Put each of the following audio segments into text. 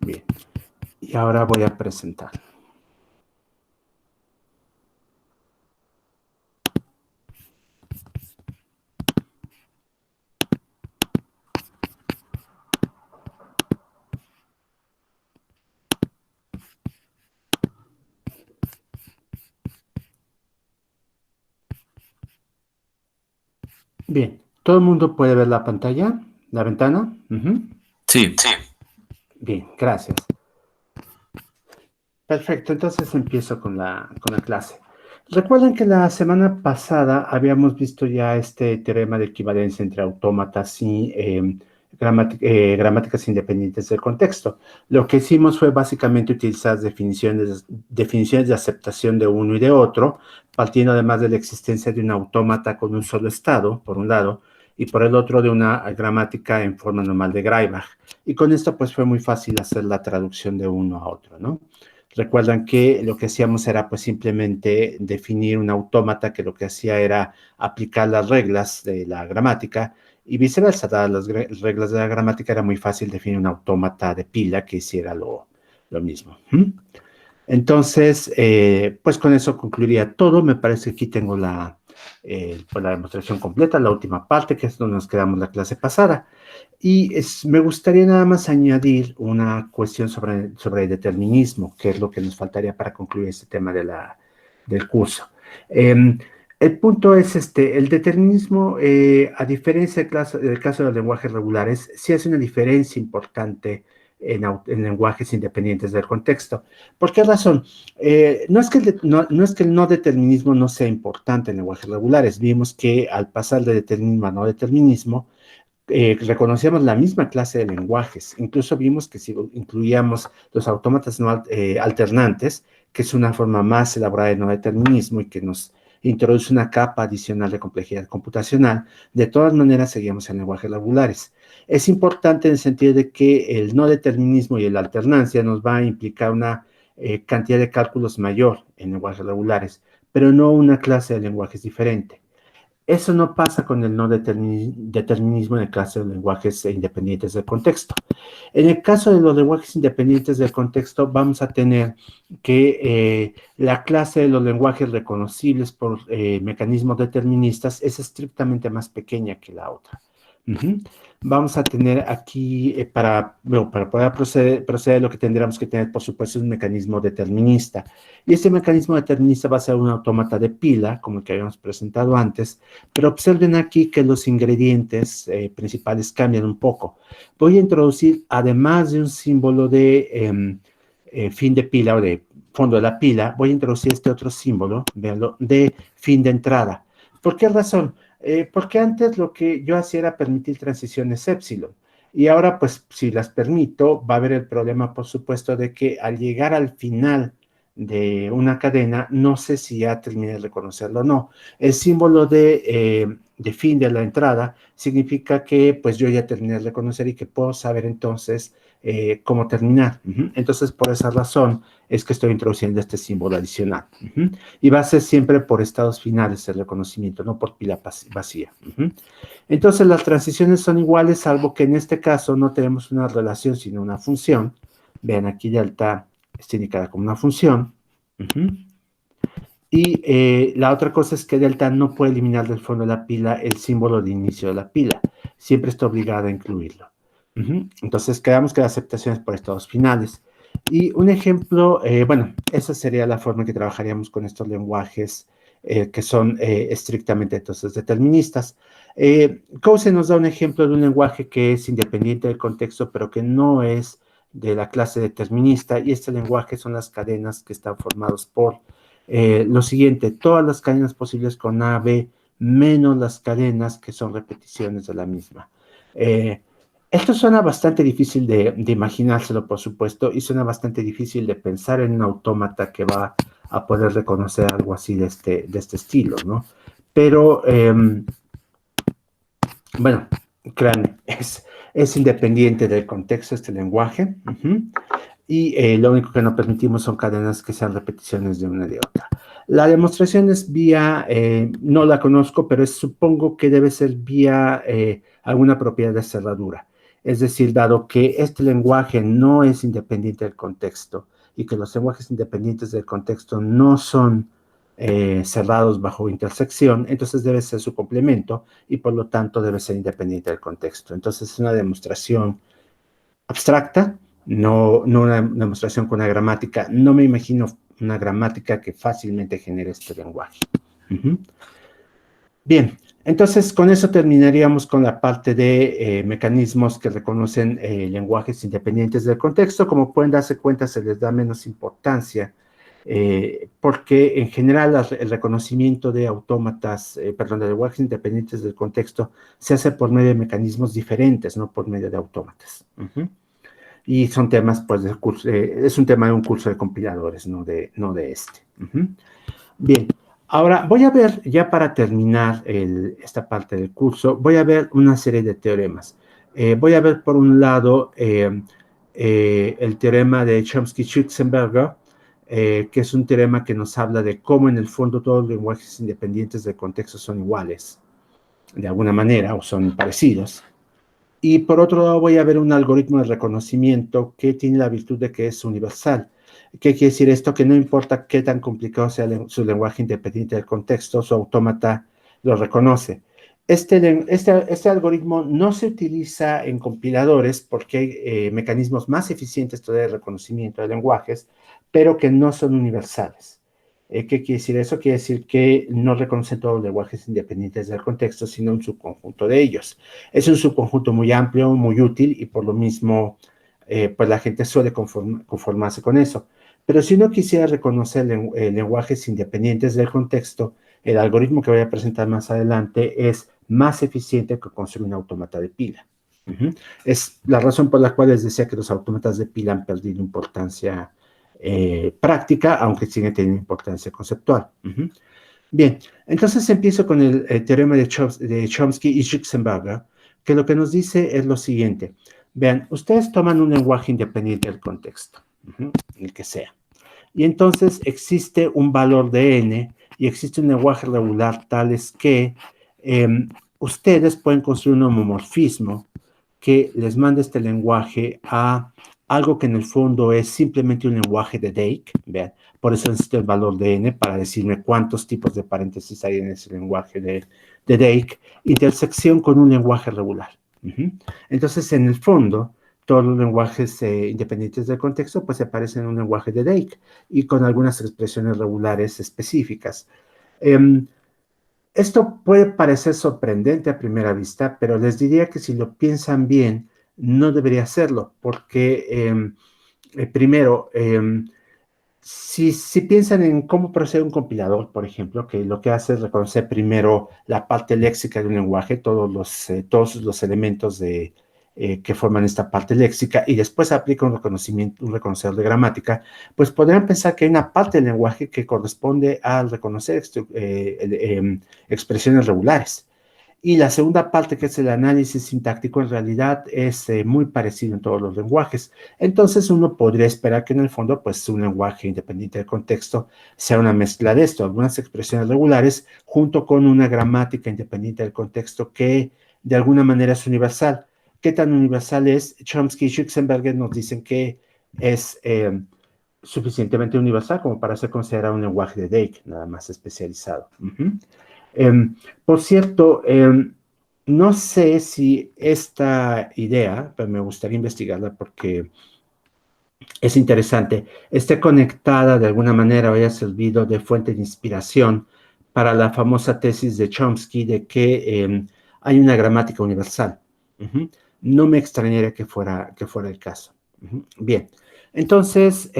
Bien. Y ahora voy a presentar. Bien. ¿Todo el mundo puede ver la pantalla? ¿La ventana? Ujú. Sí, Bien, gracias. Perfecto, entonces empiezo con la clase. Recuerden que la semana pasada habíamos visto ya este teorema de equivalencia entre autómatas y gramáticas independientes del contexto. Lo que hicimos fue básicamente utilizar definiciones de aceptación de uno y de otro, partiendo además de la existencia de un autómata con un solo estado, por un lado, y por el otro de una gramática en forma normal de Greibach. Y con esto pues fue muy fácil hacer la traducción de uno a otro, ¿no? Recuerdan que lo que hacíamos era pues simplemente definir un autómata que lo que hacía era aplicar las reglas de la gramática y viceversa, dadas las reglas de la gramática era muy fácil definir un autómata de pila que hiciera lo mismo. Entonces, pues con eso concluiría todo. Me parece que aquí tengo pues la demostración completa, la última parte, que es donde nos quedamos la clase pasada. Y me gustaría nada más añadir una cuestión sobre el determinismo, que es lo que nos faltaría para concluir este tema del curso. Eh, el punto es el determinismo, a diferencia del caso de los lenguajes regulares, sí hace una diferencia importante en lenguajes independientes del contexto. ¿Por qué razón? No es que el no determinismo no sea importante en lenguajes regulares. Vimos que al pasar de determinismo a no determinismo, reconocíamos la misma clase de lenguajes. Incluso vimos que si incluíamos los autómatas no alternantes, que es una forma más elaborada de no determinismo y que nos introduce una capa adicional de complejidad computacional, de todas maneras seguíamos en lenguajes regulares. Es importante en el sentido de que el no determinismo y la alternancia nos va a implicar una cantidad de cálculos mayor en lenguajes regulares, pero no una clase de lenguajes diferente. Eso no pasa con el no determinismo en el caso de lenguajes independientes del contexto. En el caso de los lenguajes independientes del contexto, vamos a tener que la clase de los lenguajes reconocibles por mecanismos deterministas es estrictamente más pequeña que la otra. Ujú. Vamos a tener aquí, bueno, para poder proceder, lo que tendríamos que tener, por supuesto, es un mecanismo determinista. Y ese mecanismo determinista va a ser un autómata de pila, como el que habíamos presentado antes, pero observen aquí que los ingredientes principales cambian un poco. Voy a introducir, además de un símbolo de fin de pila o de fondo de la pila, voy a introducir este otro símbolo, véanlo, de fin de entrada. ¿Por qué razón? Porque antes lo que yo hacía era permitir transiciones épsilon. Y ahora, pues, si las permito, va a haber el problema, por supuesto, de que al llegar al final de una cadena, no sé si ya terminé de reconocerlo o no. El símbolo de fin de la entrada significa que pues yo ya terminé de reconocer y que puedo saber entonces cómo terminar. Entonces, por esa razón es que estoy introduciendo este símbolo adicional. Y va a ser siempre por estados finales el reconocimiento, no por pila vacía. Entonces, las transiciones son iguales, salvo que en este caso no tenemos una relación, sino una función. Vean, aquí delta está indicada como una función. Y la otra cosa es que delta no puede eliminar del fondo de la pila el símbolo de inicio de la pila. Siempre está obligada a incluirlo. Entonces, quedamos que la aceptación es por estados finales. Y un ejemplo, bueno, esa sería la forma en que trabajaríamos con estos lenguajes que son estrictamente entonces deterministas. Coase nos da un ejemplo de un lenguaje que es independiente del contexto, pero que no es de la clase determinista, y este lenguaje son las cadenas que están formadas por lo siguiente: todas las cadenas posibles con A, B, menos las cadenas que son repeticiones de la misma. Eh, Esto suena bastante difícil de imaginárselo, por supuesto, y suena bastante difícil de pensar en un autómata que va a poder reconocer algo así de este estilo, ¿no? Pero, bueno, créanme, es independiente del contexto este lenguaje. Y lo único que no permitimos son cadenas que sean repeticiones de una y de otra. La demostración es vía, no la conozco, pero supongo que debe ser vía alguna propiedad de cerradura. Es decir, dado que este lenguaje no es independiente del contexto y que los lenguajes independientes del contexto no son cerrados bajo intersección, entonces debe ser su complemento y por lo tanto debe ser independiente del contexto. Entonces es una demostración abstracta, no una demostración con una gramática. No me imagino una gramática que fácilmente genere este lenguaje. Bien, entonces con eso terminaríamos con la parte de mecanismos que reconocen lenguajes independientes del contexto. Como pueden darse cuenta, se les da menos importancia porque en general el reconocimiento de autómatas, perdón, de lenguajes independientes del contexto se hace por medio de mecanismos diferentes, no por medio de autómatas. Y son temas, pues, es un tema de un curso de compiladores, no de este. Bien, ahora voy a ver, ya para terminar esta parte del curso, voy a ver una serie de teoremas. Voy a ver, por un lado, el teorema de Chomsky-Schutzenberger, que es un teorema que nos habla de cómo en el fondo todos los lenguajes independientes del contexto son iguales, de alguna manera, o son parecidos. Y por otro lado voy a ver un algoritmo de reconocimiento que tiene la virtud de que es universal. ¿Qué quiere decir esto? Que no importa qué tan complicado sea su lenguaje independiente del contexto, su autómata lo reconoce. Este algoritmo no se utiliza en compiladores porque hay mecanismos más eficientes todavía de reconocimiento de lenguajes, pero que no son universales. ¿Qué quiere decir eso? Quiere decir que no reconocen todos los lenguajes independientes del contexto, sino un subconjunto de ellos. Es un subconjunto muy amplio, muy útil, y por lo mismo, pues la gente suele conformarse con eso. Pero si uno quisiera reconocer lenguajes independientes del contexto, el algoritmo que voy a presentar más adelante es más eficiente que construir un autómata de pila. Es la razón por la cual les decía que los autómatas de pila han perdido importancia práctica, aunque siguen teniendo importancia conceptual. Bien, entonces empiezo con el teorema de Chomsky y Schutzenberger, que lo que nos dice es lo siguiente. Vean, ustedes toman un lenguaje independiente del contexto, el que sea, y entonces existe un valor de n y existe un lenguaje regular tales que ustedes pueden construir un homomorfismo que les manda este lenguaje a algo que en el fondo es simplemente un lenguaje de Dake. Vean, por eso necesito el valor de n para decirme cuántos tipos de paréntesis hay en ese lenguaje de Dake, intersección con un lenguaje regular. Entonces, en el fondo, todos los lenguajes independientes del contexto pues se parecen a un lenguaje de Dake y con algunas expresiones regulares específicas. Esto puede parecer sorprendente a primera vista, pero les diría que si lo piensan bien, no debería hacerlo, porque primero, si piensan en cómo procede un compilador, por ejemplo, que lo que hace es reconocer primero la parte léxica de un lenguaje, todos los elementos que forman esta parte léxica, y después aplica un reconocedor de gramática, pues podrían pensar que hay una parte del lenguaje que corresponde al reconocer expresiones regulares. Y la segunda parte, que es el análisis sintáctico, en realidad es muy parecido en todos los lenguajes. Entonces uno podría esperar que en el fondo, pues un lenguaje independiente del contexto sea una mezcla de esto, algunas expresiones regulares junto con una gramática independiente del contexto que de alguna manera es universal. ¿Qué tan universal es? Chomsky y Schutzenberger nos dicen que es suficientemente universal como para ser considerado un lenguaje de Dake, nada más especializado. Por cierto, no sé si esta idea, pero me gustaría investigarla porque es interesante, esté conectada de alguna manera o haya servido de fuente de inspiración para la famosa tesis de Chomsky de que hay una gramática universal. No me extrañaría que fuera el caso. Bien, entonces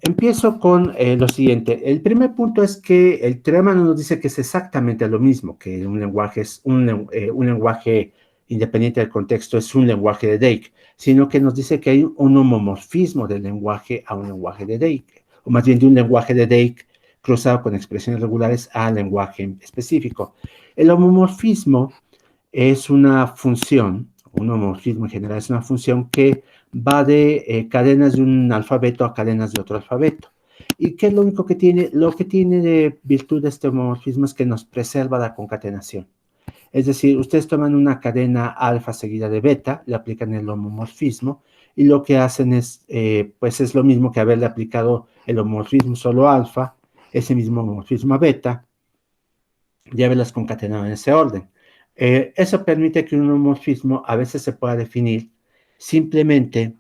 empiezo con lo siguiente. El primer punto es que el teorema no nos dice que es exactamente lo mismo, que un lenguaje es un lenguaje independiente del contexto, es un lenguaje de Dake, sino que nos dice que hay un homomorfismo del lenguaje a un lenguaje de Dake, o más bien de un lenguaje de Dake cruzado con expresiones regulares a lenguaje específico. El homomorfismo es una función, un homomorfismo en general es una función que va de cadenas de un alfabeto a cadenas de otro alfabeto. ¿Y qué es lo único que tiene? Lo que tiene de virtud de este homomorfismo es que nos preserva la concatenación. Es decir, ustedes toman una cadena alfa seguida de beta, le aplican el homomorfismo, y lo que hacen es, pues es lo mismo que haberle aplicado el homomorfismo solo a alfa, ese mismo homomorfismo a beta, y haberlas concatenado en ese orden. Eso permite que un homomorfismo a veces se pueda definir simplemente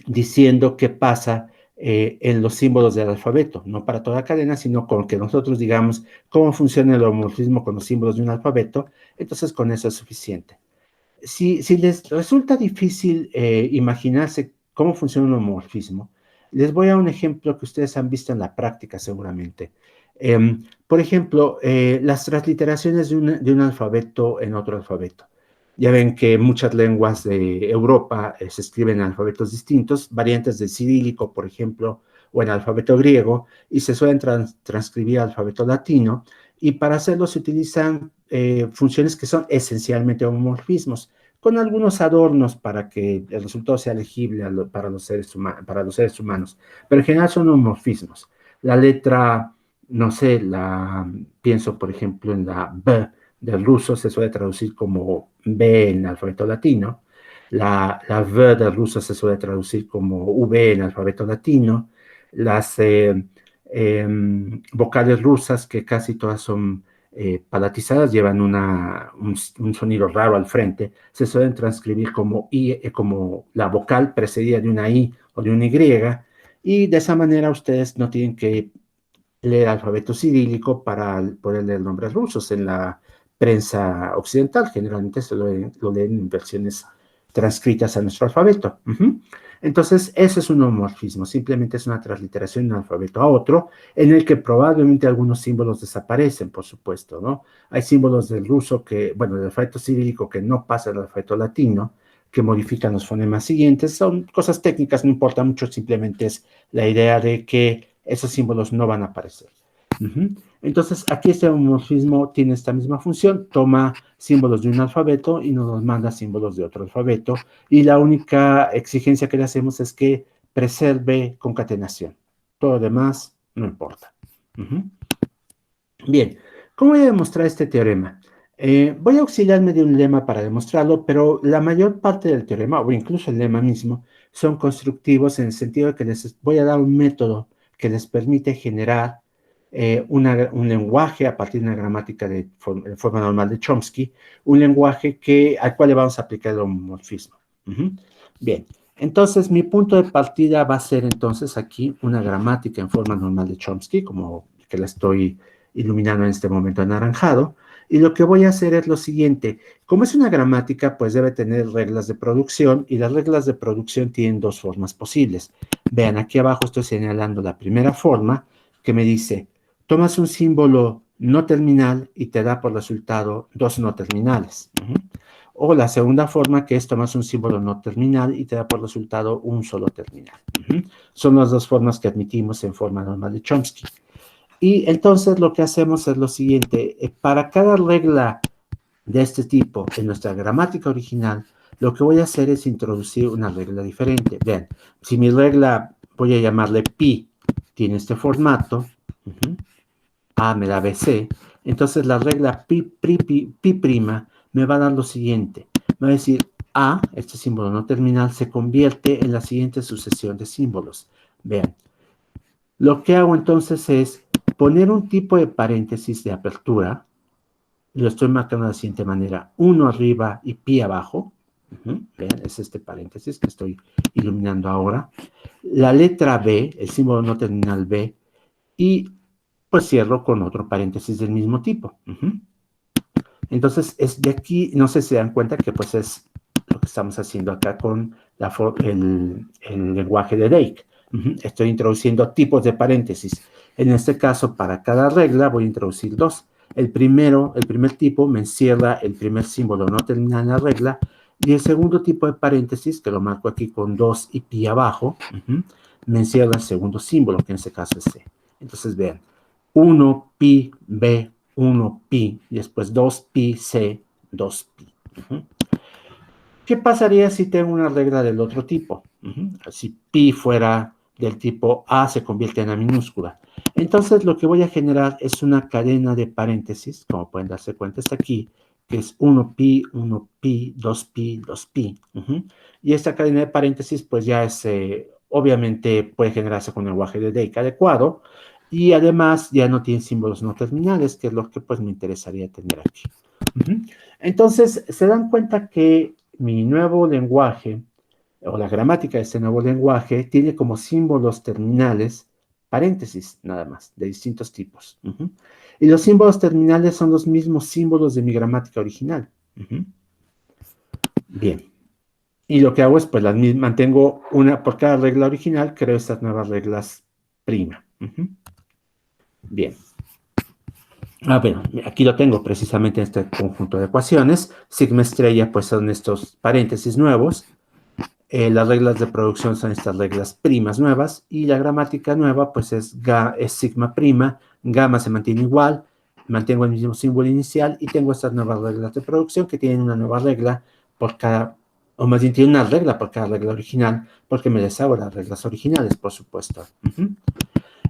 diciendo qué pasa en los símbolos del alfabeto, no para toda cadena, sino con que nosotros digamos cómo funciona el homomorfismo con los símbolos de un alfabeto, entonces con eso es suficiente. Si les resulta difícil imaginarse cómo funciona un homomorfismo, les voy a dar un ejemplo que ustedes han visto en la práctica seguramente. Por ejemplo, las transliteraciones de un alfabeto en otro alfabeto. Ya ven que muchas lenguas de Europa se escriben en alfabetos distintos, variantes del cirílico, por ejemplo, o en alfabeto griego, y se suelen transcribir al alfabeto latino, y para hacerlo se utilizan funciones que son esencialmente homomorfismos, con algunos adornos para que el resultado sea legible para los seres humanos, pero en general son homomorfismos. La letra, no sé, pienso por ejemplo en la B del ruso, se suele traducir como B en el alfabeto latino, la V del ruso se suele traducir como V en el alfabeto latino, las vocales rusas, que casi todas son palatizadas, llevan un sonido raro al frente, se suelen transcribir como I, como la vocal precedida de una I o de una Y, y de esa manera ustedes no tienen que leer alfabeto cirílico para poder leer nombres rusos. En la prensa occidental generalmente lo leen en versiones transcritas a nuestro alfabeto. Entonces, eso es un homomorfismo, simplemente es una transliteración de un alfabeto a otro, en el que probablemente algunos símbolos desaparecen, por supuesto, ¿no? Hay símbolos del ruso bueno, del alfabeto cirílico que no pasan al alfabeto latino, que modifican los fonemas siguientes. Son cosas técnicas, no importa mucho, simplemente es la idea de que esos símbolos no van a aparecer. Entonces, aquí este homomorfismo tiene esta misma función, toma símbolos de un alfabeto y nos manda símbolos de otro alfabeto, y la única exigencia que le hacemos es que preserve concatenación. Todo lo demás no importa. Bien, ¿cómo voy a demostrar este teorema? Voy a auxiliarme de un lema para demostrarlo, pero la mayor parte del teorema, o incluso el lema mismo, son constructivos en el sentido de que les voy a dar un método que les permite generar un lenguaje a partir de una gramática de forma normal de Chomsky, un lenguaje al cual le vamos a aplicar el homomorfismo. Bien, entonces mi punto de partida va a ser entonces aquí una gramática en forma normal de Chomsky, como que la estoy iluminando en este momento anaranjado, y lo que voy a hacer es lo siguiente. Como es una gramática, pues debe tener reglas de producción, y las reglas de producción tienen dos formas posibles. Vean, aquí abajo estoy señalando la primera forma, que me dice, tomas un símbolo no terminal y te da por resultado dos no terminales. O la segunda forma, que es tomas un símbolo no terminal y te da por resultado un solo terminal. Son las dos formas que admitimos en forma normal de Chomsky. Y entonces lo que hacemos es lo siguiente. Para cada regla de este tipo en nuestra gramática original, lo que voy a hacer es introducir una regla diferente. Vean, si mi regla, voy a llamarle pi, tiene este formato, A me da BC, entonces la regla pi' me va a dar lo siguiente. Me va a decir A, este símbolo no terminal, se convierte en la siguiente sucesión de símbolos. Vean, lo que hago entonces es poner un tipo de paréntesis de apertura, y lo estoy marcando de la siguiente manera, 1 arriba y pi abajo. Vean, es este paréntesis que estoy iluminando ahora. La letra B, el símbolo no terminal B, y pues cierro con otro paréntesis del mismo tipo. Entonces, es de aquí, no sé si se dan cuenta que pues es lo que estamos haciendo acá con el lenguaje de Drake. Estoy introduciendo tipos de paréntesis. En este caso, para cada regla voy a introducir dos. El primer tipo me encierra el primer símbolo no terminal en la regla, y el segundo tipo de paréntesis, que lo marco aquí con 2 y pi abajo, me encierra el segundo símbolo, que en este caso es C. Entonces, vean, 1 pi B, 1 pi, y después 2 pi C, 2 pi. ¿Qué pasaría si tengo una regla del otro tipo? Si pi fuera del tipo A, se convierte en A minúscula. Entonces lo que voy a generar es una cadena de paréntesis, como pueden darse cuenta está aquí, que es 1pi, 1pi, 2pi, 2pi. Y esta cadena de paréntesis, pues ya es, obviamente puede generarse con el lenguaje de Dake adecuado, y además ya no tiene símbolos no terminales, que es lo que pues me interesaría tener aquí. Entonces, se dan cuenta que mi nuevo lenguaje, o la gramática de este nuevo lenguaje, tiene como símbolos terminales paréntesis, nada más, de distintos tipos. Y los símbolos terminales son los mismos símbolos de mi gramática original. Bien. Y lo que hago es, pues, mantengo una, por cada regla original, creo estas nuevas reglas prima. Bien. Bueno, aquí lo tengo precisamente en este conjunto de ecuaciones. Sigma estrella, pues, son estos paréntesis nuevos. Las reglas de producción son estas reglas primas nuevas. Y la gramática nueva, pues, es sigma prima. Gamma se mantiene igual. Mantengo el mismo símbolo inicial. Y tengo estas nuevas reglas de producción que tienen una nueva regla por cada, o más bien tiene una regla por cada regla original, porque me deshago las reglas originales, por supuesto.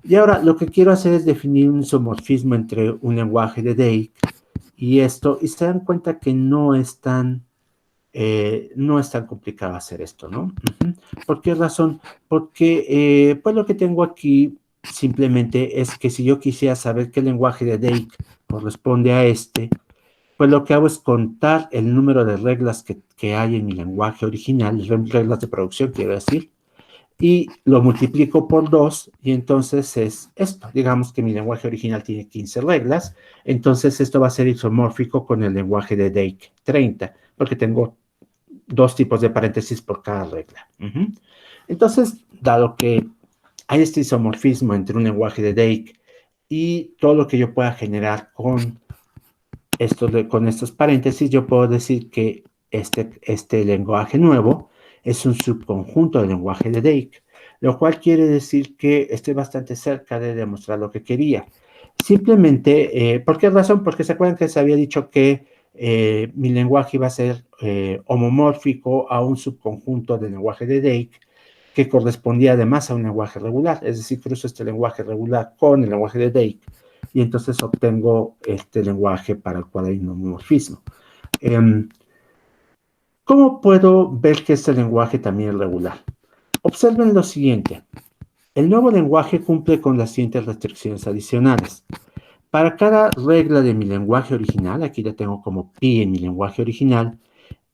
Y ahora lo que quiero hacer es definir un isomorfismo entre un lenguaje de Dake y esto, y se dan cuenta que no es tan complicado hacer esto, ¿no? ¿Por qué razón? Porque pues lo que tengo aquí simplemente es que si yo quisiera saber qué lenguaje de Dake corresponde a este, pues lo que hago es contar el número de reglas que hay en mi lenguaje original, reglas de producción, quiero decir, y lo multiplico por 2, y entonces es esto. Digamos que mi lenguaje original tiene 15 reglas, entonces esto va a ser isomórfico con el lenguaje de Dake 30, porque tengo 2 tipos de paréntesis por cada regla. Entonces, dado que hay este isomorfismo entre un lenguaje de Dake y todo lo que yo pueda generar con estos paréntesis, yo puedo decir que este lenguaje nuevo es un subconjunto del lenguaje de Dake, lo cual quiere decir que estoy bastante cerca de demostrar lo que quería. Simplemente, ¿por qué razón? Porque se acuerdan que se había dicho que mi lenguaje iba a ser homomórfico a un subconjunto del lenguaje de Dake, que correspondía además a un lenguaje regular, es decir, cruzo este lenguaje regular con el lenguaje de Dake, y entonces obtengo este lenguaje para el cual hay un homomorfismo. ¿Cómo puedo ver que este lenguaje también es regular? Observen lo siguiente. El nuevo lenguaje cumple con las siguientes restricciones adicionales. Para cada regla de mi lenguaje original, aquí ya tengo como pi en mi lenguaje original,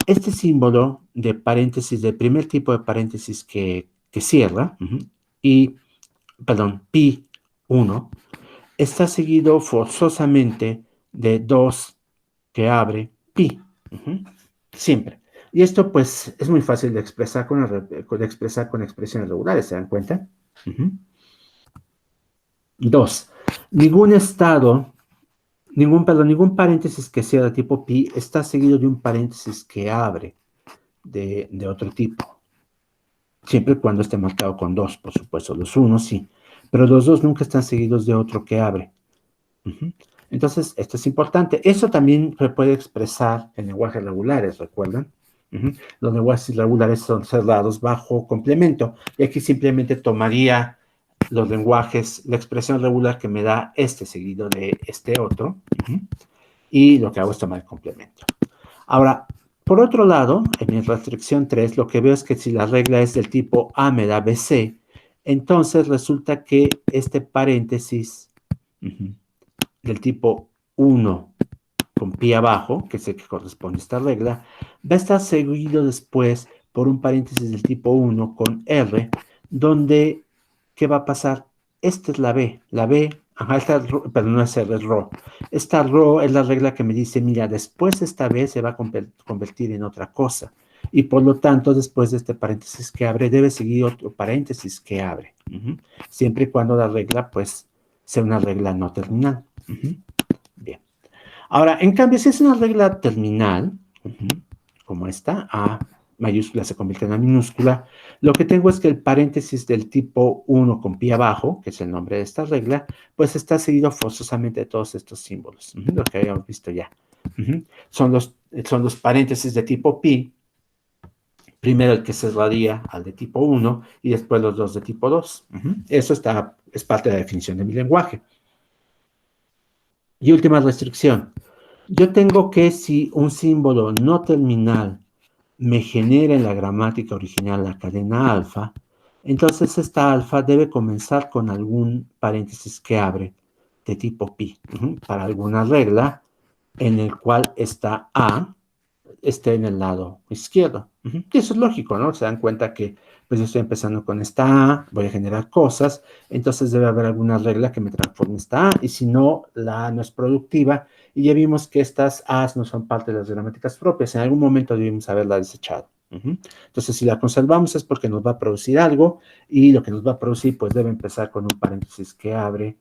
este símbolo de paréntesis, del primer tipo de paréntesis que cierra, pi 1, está seguido forzosamente de 2 que abre pi. Siempre. Y esto, pues, es muy fácil de expresar con expresiones regulares, ¿se dan cuenta? 2. Ningún paréntesis que sea de tipo pi está seguido de un paréntesis que abre de otro tipo. Siempre y cuando esté marcado con 2, por supuesto. Los 1 sí. Pero los 2 nunca están seguidos de otro que abre. Entonces, esto es importante. Eso también se puede expresar en lenguajes regulares, ¿recuerdan? Los lenguajes regulares son cerrados bajo complemento. Y aquí simplemente tomaría los lenguajes, la expresión regular que me da este seguido de este otro. Y lo que hago es tomar el complemento. Ahora, por otro lado, en mi restricción 3, lo que veo es que si la regla es del tipo A me da BC, entonces resulta que este paréntesis del tipo 1 con pi abajo, que es el que corresponde a esta regla, va a estar seguido después por un paréntesis del tipo 1 con R, donde, ¿qué va a pasar? Esta es la B. La B, pero no es R, es RO. Esta RO es la regla que me dice, mira, después esta B se va a convertir en otra cosa. Y por lo tanto, después de este paréntesis que abre, debe seguir otro paréntesis que abre. Siempre y cuando la regla, pues, sea una regla no terminal. Bien. Ahora, en cambio, si es una regla terminal, como esta, A mayúscula se convierte en A minúscula, lo que tengo es que el paréntesis del tipo 1 con pi abajo, que es el nombre de esta regla, pues está seguido forzosamente de todos estos símbolos, lo que habíamos visto ya. Son los paréntesis de tipo pi, primero el que cerraría al de tipo 1 y después los dos de tipo 2. Eso es parte de la definición de mi lenguaje. Y última restricción. Yo tengo que si un símbolo no terminal me genera en la gramática original la cadena alfa, entonces esta alfa debe comenzar con algún paréntesis que abre de tipo pi, para alguna regla en el cual esta A esté en el lado izquierdo. Y eso es lógico, ¿no? Se dan cuenta que pues yo estoy empezando con esta A, voy a generar cosas, entonces debe haber alguna regla que me transforme esta A, y si no, la A no es productiva, y ya vimos que estas A's no son parte de las gramáticas propias, en algún momento debimos haberla desechado. Entonces, si la conservamos es porque nos va a producir algo, y lo que nos va a producir, pues debe empezar con un paréntesis que abre,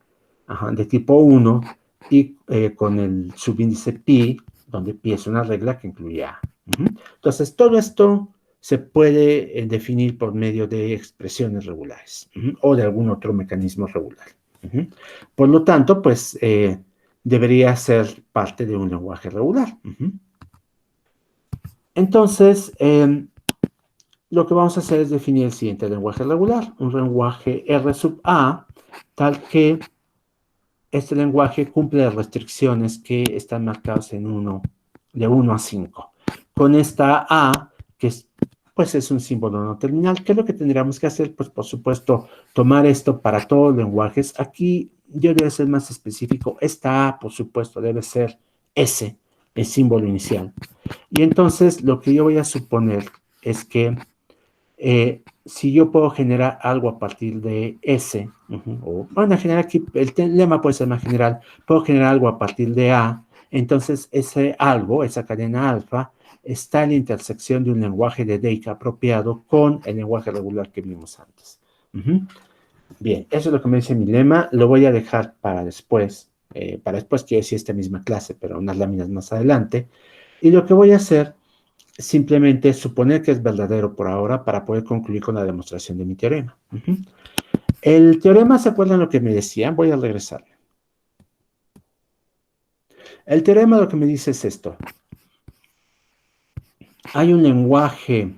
de tipo 1, y con el subíndice pi, donde pi es una regla que incluye A. Entonces, todo esto se puede definir por medio de expresiones regulares o de algún otro mecanismo regular. Por lo tanto, pues debería ser parte de un lenguaje regular. Entonces, lo que vamos a hacer es definir el siguiente lenguaje regular, un lenguaje R sub A, tal que este lenguaje cumple las restricciones que están marcadas en de 1 a 5. Con esta A, que pues es un símbolo no terminal, ¿qué es lo que tendríamos que hacer? Pues por supuesto, tomar esto para todos los lenguajes. Aquí yo debo ser más específico. Esta A, por supuesto, debe ser S, el símbolo inicial. Y entonces lo que yo voy a suponer es que si yo puedo generar algo a partir de S, o bueno, generar aquí, el lema puede ser más general, puedo generar algo a partir de A, entonces ese algo, esa cadena alfa, está en la intersección de un lenguaje de Dake apropiado con el lenguaje regular que vimos antes. Bien, eso es lo que me dice mi lema, lo voy a dejar para después quiero decir esta misma clase, pero unas láminas más adelante, y lo que voy a hacer simplemente suponer que es verdadero por ahora para poder concluir con la demostración de mi teorema. El teorema, ¿se acuerdan lo que me decían? Voy a regresar. El teorema lo que me dice es esto. Hay un lenguaje,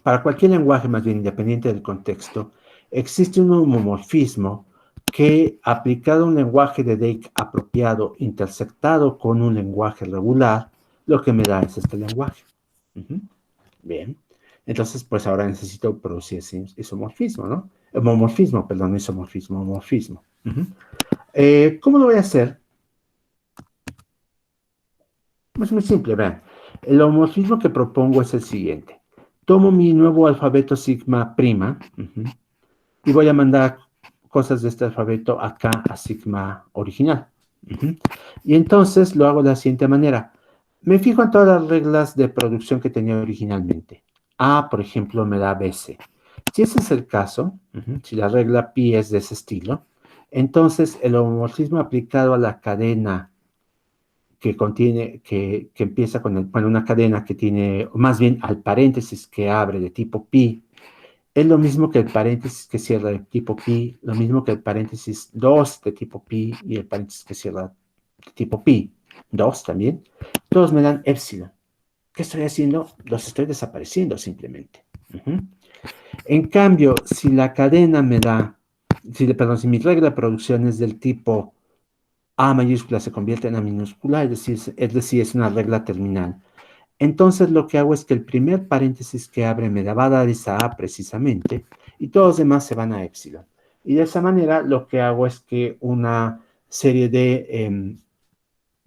para cualquier lenguaje más bien independiente del contexto, existe un homomorfismo que aplicado a un lenguaje de Dake apropiado, intersectado con un lenguaje regular, lo que me da es este lenguaje. Bien. Entonces, pues ahora necesito producir ese isomorfismo, ¿no? Homomorfismo, perdón, no isomorfismo, homomorfismo. ¿Cómo lo voy a hacer? Es muy simple, vean. El homomorfismo que propongo es el siguiente. Tomo mi nuevo alfabeto sigma prima y voy a mandar cosas de este alfabeto acá a sigma original. Y entonces lo hago de la siguiente manera. Me fijo en todas las reglas de producción que tenía originalmente. A, por ejemplo, me da BC. Si ese es el caso, si la regla pi es de ese estilo, entonces el homomorfismo aplicado a la cadena que contiene, que empieza con una cadena que tiene, o más bien al paréntesis que abre de tipo pi, es lo mismo que el paréntesis que cierra de tipo pi, lo mismo que el paréntesis 2 de tipo pi y el paréntesis que cierra de tipo pi 2 también. Todos me dan épsilon. ¿Qué estoy haciendo? Los estoy desapareciendo simplemente. En cambio, si la cadena me da, si mi regla de producción es del tipo A mayúscula se convierte en A minúscula, es decir, es una regla terminal. Entonces lo que hago es que el primer paréntesis que abre me va a dar esa A precisamente, y todos los demás se van a épsilon. Y de esa manera lo que hago es que una serie de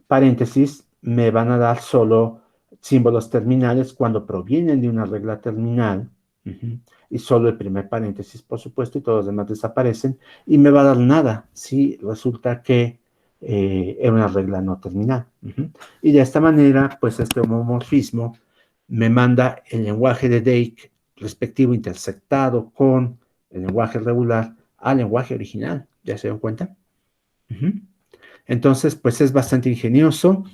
paréntesis me van a dar solo símbolos terminales cuando provienen de una regla terminal, y solo el primer paréntesis, por supuesto, y todos los demás desaparecen, y me va a dar nada si resulta que era una regla no terminal. Y de esta manera, pues este homomorfismo me manda el lenguaje de Dake respectivo intersectado con el lenguaje regular al lenguaje original. ¿Ya se dan cuenta? Entonces, pues es bastante ingenioso.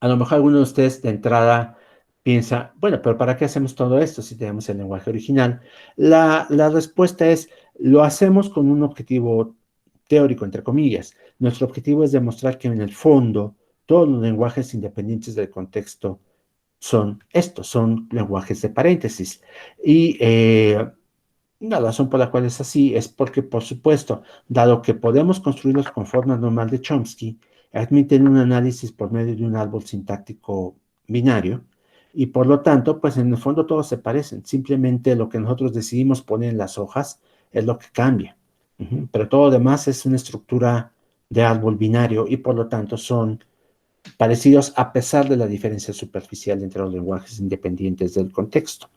A lo mejor alguno de ustedes de entrada piensa, bueno, pero ¿para qué hacemos todo esto si tenemos el lenguaje original? La respuesta es, lo hacemos con un objetivo teórico, entre comillas. Nuestro objetivo es demostrar que en el fondo todos los lenguajes independientes del contexto son estos, son lenguajes de paréntesis. Y La razón por la cual es así es porque, por supuesto, dado que podemos construirlos con forma normal de Chomsky, admiten un análisis por medio de un árbol sintáctico binario y por lo tanto, pues en el fondo todos se parecen. Simplemente lo que nosotros decidimos poner en las hojas es lo que cambia. Pero todo lo demás es una estructura de árbol binario y por lo tanto son parecidos a pesar de la diferencia superficial entre los lenguajes independientes del contexto.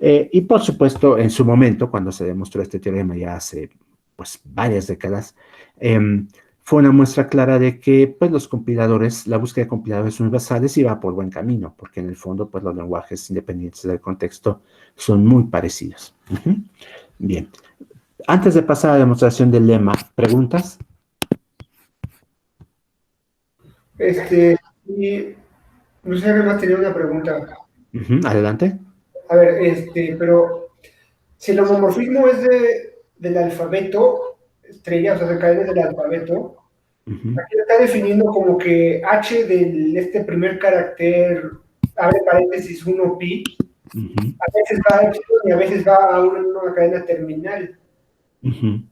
Y por supuesto, en su momento, cuando se demostró este teorema ya hace pues varias décadas, eh, fue una muestra clara de que pues los compiladores, la búsqueda de compiladores universales iba por buen camino, porque en el fondo pues los lenguajes independientes del contexto son muy parecidos. Bien, antes de pasar a la demostración del lema, ¿preguntas? Y no sé, además tenía una pregunta. Adelante. A ver, pero si el homomorfismo es del alfabeto, estrella, o sea, de cadenas del alfabeto, Ujú, aquí está definiendo como que H del este primer carácter, abre paréntesis 1 pi, ujú, a veces va a epsilon y a veces va a una cadena terminal. ujú.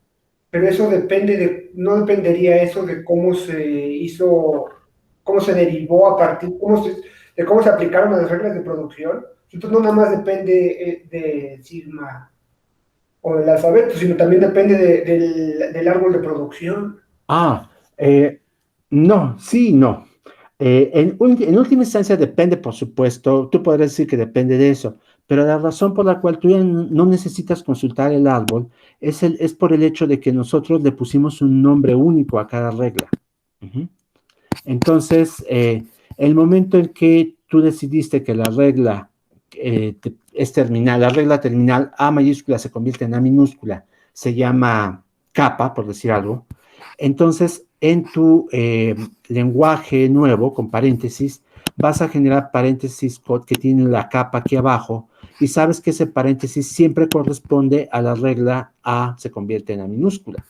Pero eso depende no dependería eso de cómo se hizo, cómo se derivó a partir, de cómo se aplicaron las reglas de producción. Entonces no nada más depende de sigma o del alfabeto, sino también depende del árbol de producción. Ah, no, sí, no. En última instancia depende, por supuesto, tú podrás decir que depende de eso, pero la razón por la cual tú ya no necesitas consultar el árbol es por el hecho de que nosotros le pusimos un nombre único a cada regla. Ujú. Entonces, el momento en que tú decidiste que la regla es terminal, la regla terminal A mayúscula se convierte en A minúscula, se llama capa, por decir algo, entonces en tu lenguaje nuevo, con paréntesis, vas a generar paréntesis que tienen la capa aquí abajo y sabes que ese paréntesis siempre corresponde a la regla A se convierte en A minúscula.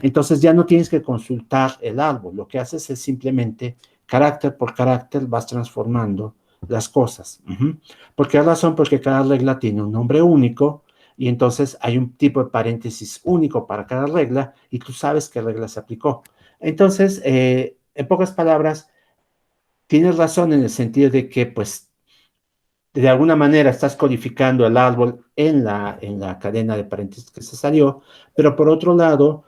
Entonces ya no tienes que consultar el árbol, lo que haces es simplemente carácter por carácter vas transformando las cosas. ¿Por qué razón? Porque cada regla tiene un nombre único y entonces hay un tipo de paréntesis único para cada regla y tú sabes qué regla se aplicó. Entonces, en pocas palabras, tienes razón en el sentido de que, pues, de alguna manera estás codificando el árbol en la cadena de paréntesis que se salió, pero por otro lado,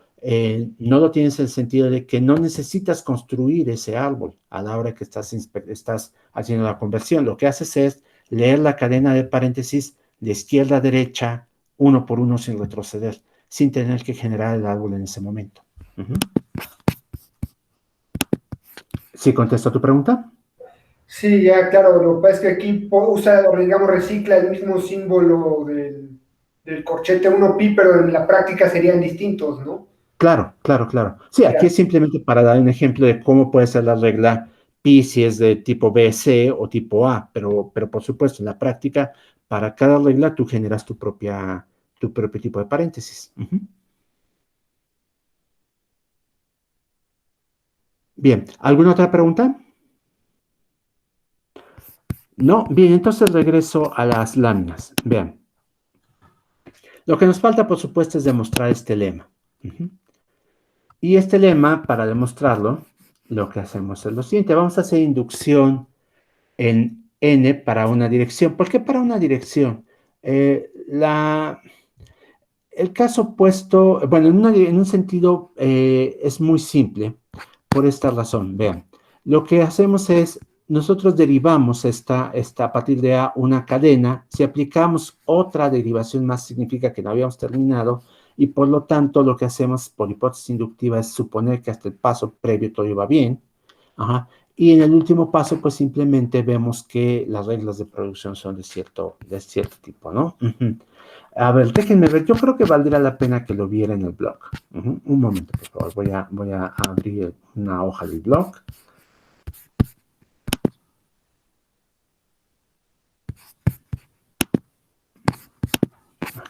no lo tienes en el sentido de que no necesitas construir ese árbol a la hora que estás haciendo la conversión. Lo que haces es leer la cadena de paréntesis de izquierda a derecha, uno por uno sin retroceder, sin tener que generar el árbol en ese momento. Uh -huh. ¿Sí contesto tu pregunta? Sí, ya, claro, lo que pasa es que aquí usa, o digamos, recicla el mismo símbolo del corchete 1pi, pero en la práctica serían distintos, ¿no? Claro, claro, claro. Sí, aquí Ya. es simplemente para dar un ejemplo de cómo puede ser la regla pi si es de tipo B, C o tipo A, pero por supuesto, en la práctica, para cada regla tú generas tu propio tipo de paréntesis. Bien, ¿alguna otra pregunta? No, bien, entonces regreso a las láminas. Vean, lo que nos falta, por supuesto, es demostrar este lema. Y este lema, para demostrarlo, lo que hacemos es lo siguiente, vamos a hacer inducción en n para una dirección. ¿Por qué para una dirección? El caso opuesto, bueno, en un sentido es muy simple por esta razón. Vean, lo que hacemos es, nosotros derivamos a partir de A una cadena, si aplicamos otra derivación más significa que no habíamos terminado y por lo tanto lo que hacemos por hipótesis inductiva es suponer que hasta el paso previo todo iba bien. Ajá. Y en el último paso, pues simplemente vemos que las reglas de producción son de cierto tipo, ¿no? A ver, déjenme ver, yo creo que valdría la pena que lo viera en el blog. Un momento, por favor, voy a abrir una hoja del blog.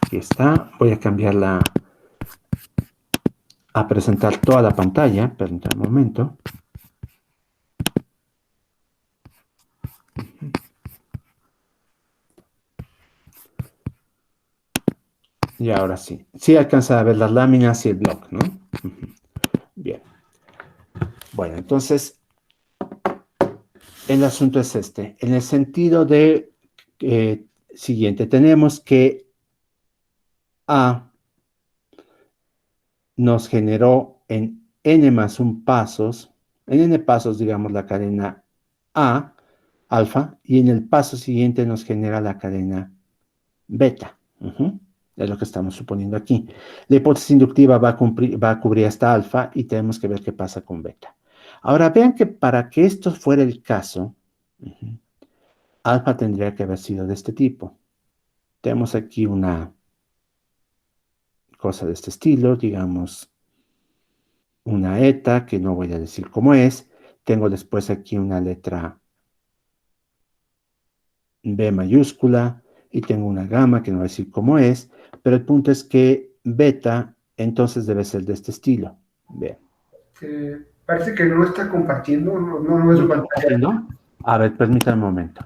Aquí está, voy a cambiarla a presentar toda la pantalla, permítanme un momento. Y ahora sí. Sí alcanza a ver las láminas y el blog, ¿no? Ujú. Bien. Bueno, entonces, el asunto es este. En el sentido de siguiente, tenemos que A nos generó en n más un pasos, en n pasos, digamos, la cadena A, alfa, y en el paso siguiente nos genera la cadena beta. Ujú. Es lo que estamos suponiendo aquí. La hipótesis inductiva va a cubrir hasta alfa y tenemos que ver qué pasa con beta. Ahora vean que para que esto fuera el caso, ujú, alfa tendría que haber sido de este tipo. Tenemos aquí una cosa de este estilo, digamos una eta, que no voy a decir cómo es. Tengo después aquí una letra B mayúscula y tengo una gamma que no voy a decir cómo es, pero el punto es que beta entonces debe ser de este estilo. Bien. Parece que no está compartiendo, no es ¿No su está pantalla. compartiendo? A ver, permítame un momento.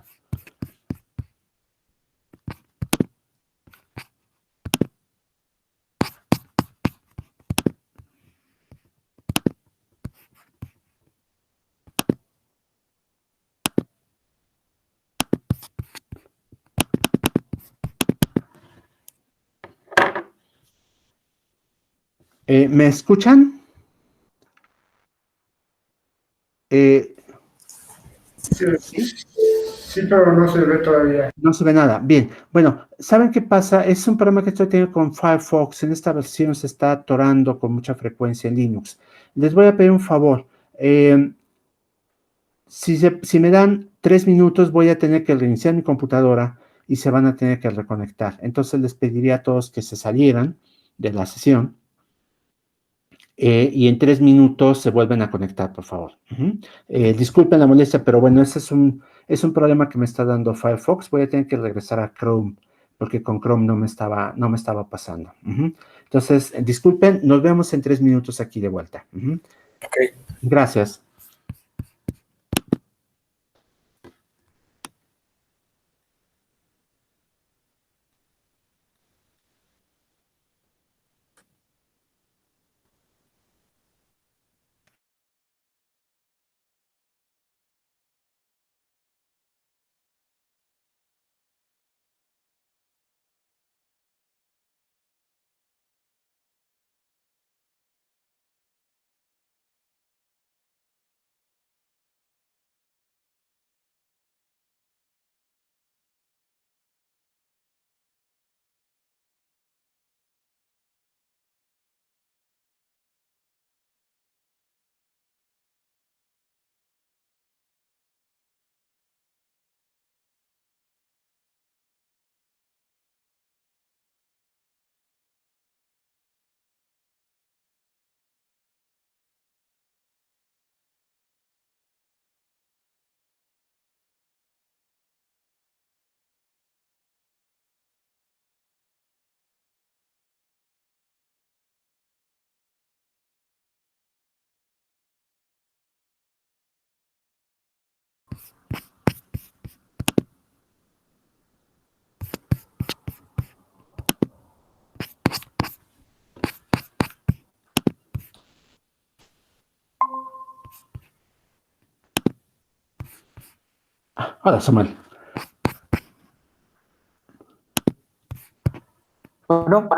¿Me escuchan? Eh, Sí, ¿Sí? sí, pero no se ve todavía. No se ve nada. Bien. Bueno, ¿saben qué pasa? Es un problema que estoy teniendo con Firefox. En esta versión se está atorando con mucha frecuencia en Linux. Les voy a pedir un favor. Si me dan 3 minutos, voy a tener que reiniciar mi computadora y se van a tener que reconectar. Entonces les pediría a todos que se salieran de la sesión y en 3 minutos se vuelven a conectar, por favor. Ujú. Disculpen la molestia, pero bueno, ese es un problema que me está dando Firefox. Voy a tener que regresar a Chrome porque con Chrome no me estaba pasando. Ujú. Entonces, disculpen, nos vemos en 3 minutos aquí de vuelta. Ujú. Ok. Gracias. Hola, Samuel. Bueno,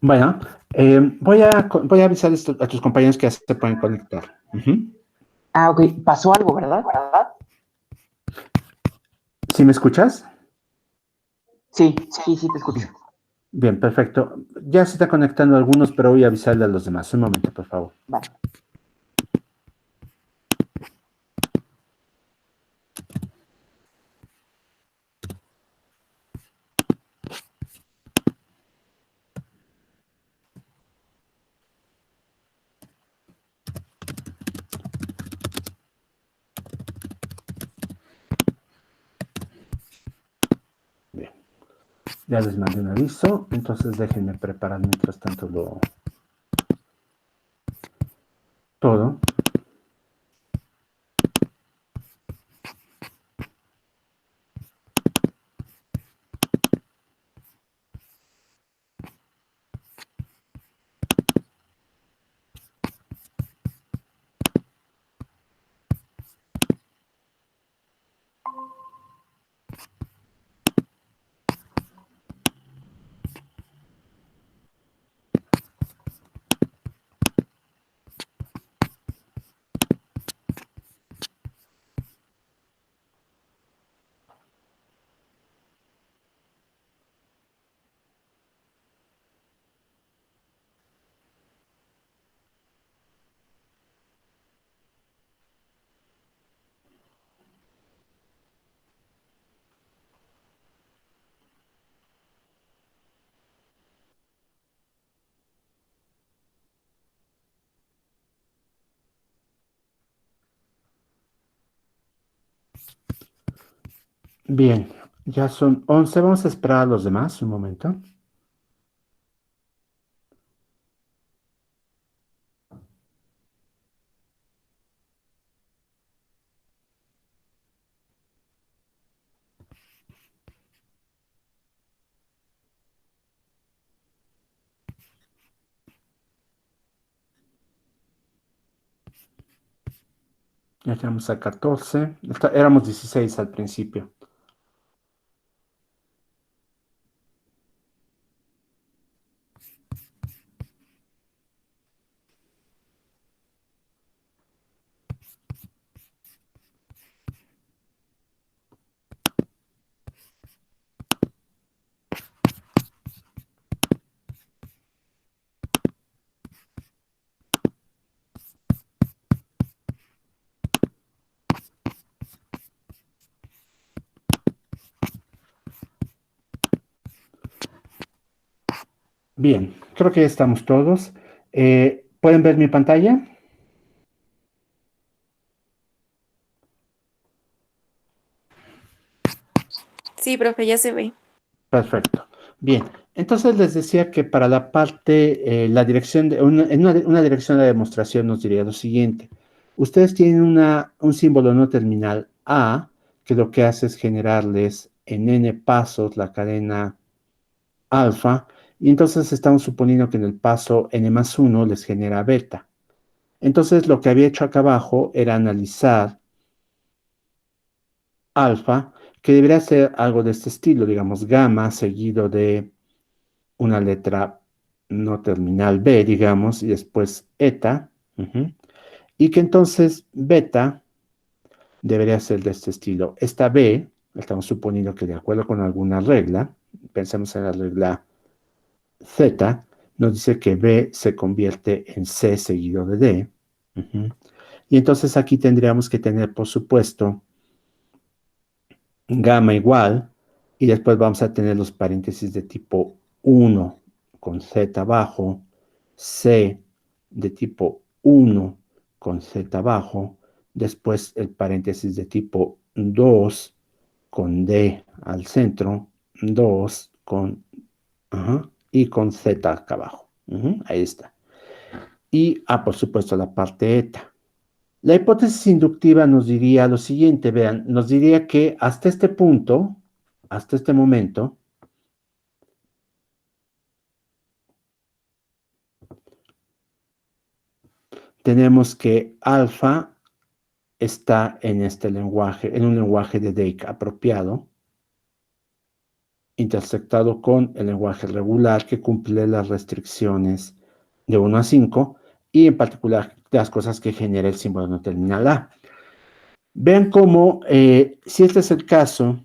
Bueno, voy a avisar a tus compañeros que ya se pueden conectar. Ujú. ok, pasó algo, ¿verdad? ¿Sí me escuchas? Sí, te escucho. Bien, bien, perfecto. Ya se están conectando algunos, pero voy a avisarle a los demás. Un momento, por favor. Vale. Bien, ya les mandé un aviso, entonces déjenme preparar mientras tanto todo. Bien, ya son 11. Vamos a esperar a los demás un momento. Ya tenemos a 14. Éramos 16 al principio. Bien, creo que ya estamos todos. ¿Pueden ver mi pantalla? Sí, profe, ya se ve. Perfecto. Bien, entonces les decía que para la parte, la dirección, en una dirección de la demostración nos diría lo siguiente. Ustedes tienen un símbolo no terminal A, que lo que hace es generarles en n pasos la cadena alfa, y entonces estamos suponiendo que en el paso n más 1 les genera beta. Entonces lo que había hecho acá abajo era analizar alfa, que debería ser algo de este estilo, digamos, gamma seguido de una letra no terminal B, digamos, y después eta, y que entonces beta debería ser de este estilo. Esta B, estamos suponiendo que de acuerdo con alguna regla, pensemos en la regla Z, nos dice que B se convierte en C seguido de D. Y entonces aquí tendríamos que tener, por supuesto, gamma igual, y después vamos a tener los paréntesis de tipo 1 con Z abajo, C de tipo 1 con Z abajo, después el paréntesis de tipo 2 con D al centro, 2 con, y con Z acá abajo. Ahí está. Y, por supuesto, la parte eta. La hipótesis inductiva nos diría lo siguiente, vean, nos diría que hasta este punto, hasta este momento, tenemos que alfa está en este lenguaje, en un lenguaje de Drake apropiado, intersectado con el lenguaje regular que cumple las restricciones de 1 a 5 y en particular las cosas que genera el símbolo no terminal A. Vean cómo, si este es el caso,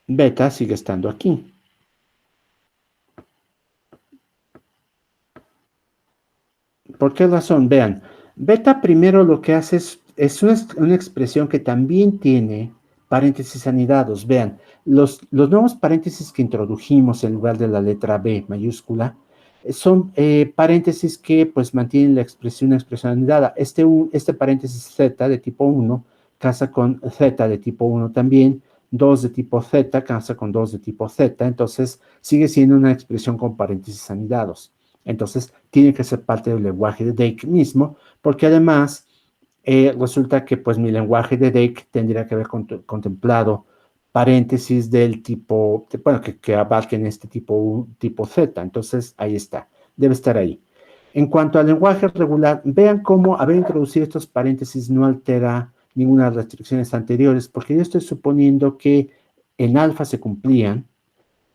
beta sigue estando aquí. ¿Por qué razón? Vean, beta primero lo que hace es una expresión que también tiene paréntesis anidados. Vean, los nuevos paréntesis que introdujimos en lugar de la letra B mayúscula son paréntesis que pues mantienen una expresión anidada. Este paréntesis Z de tipo 1 casa con Z de tipo 1 también, 2 de tipo Z casa con 2 de tipo Z, entonces sigue siendo una expresión con paréntesis anidados. Entonces, tiene que ser parte del lenguaje de Drake mismo, porque además resulta que pues mi lenguaje de Drake tendría que haber contemplado paréntesis del tipo, bueno, que abarquen este tipo Z. Entonces, ahí está, debe estar ahí. En cuanto al lenguaje regular, vean cómo haber introducido estos paréntesis no altera ninguna de las restricciones anteriores, porque yo estoy suponiendo que en alfa se cumplían,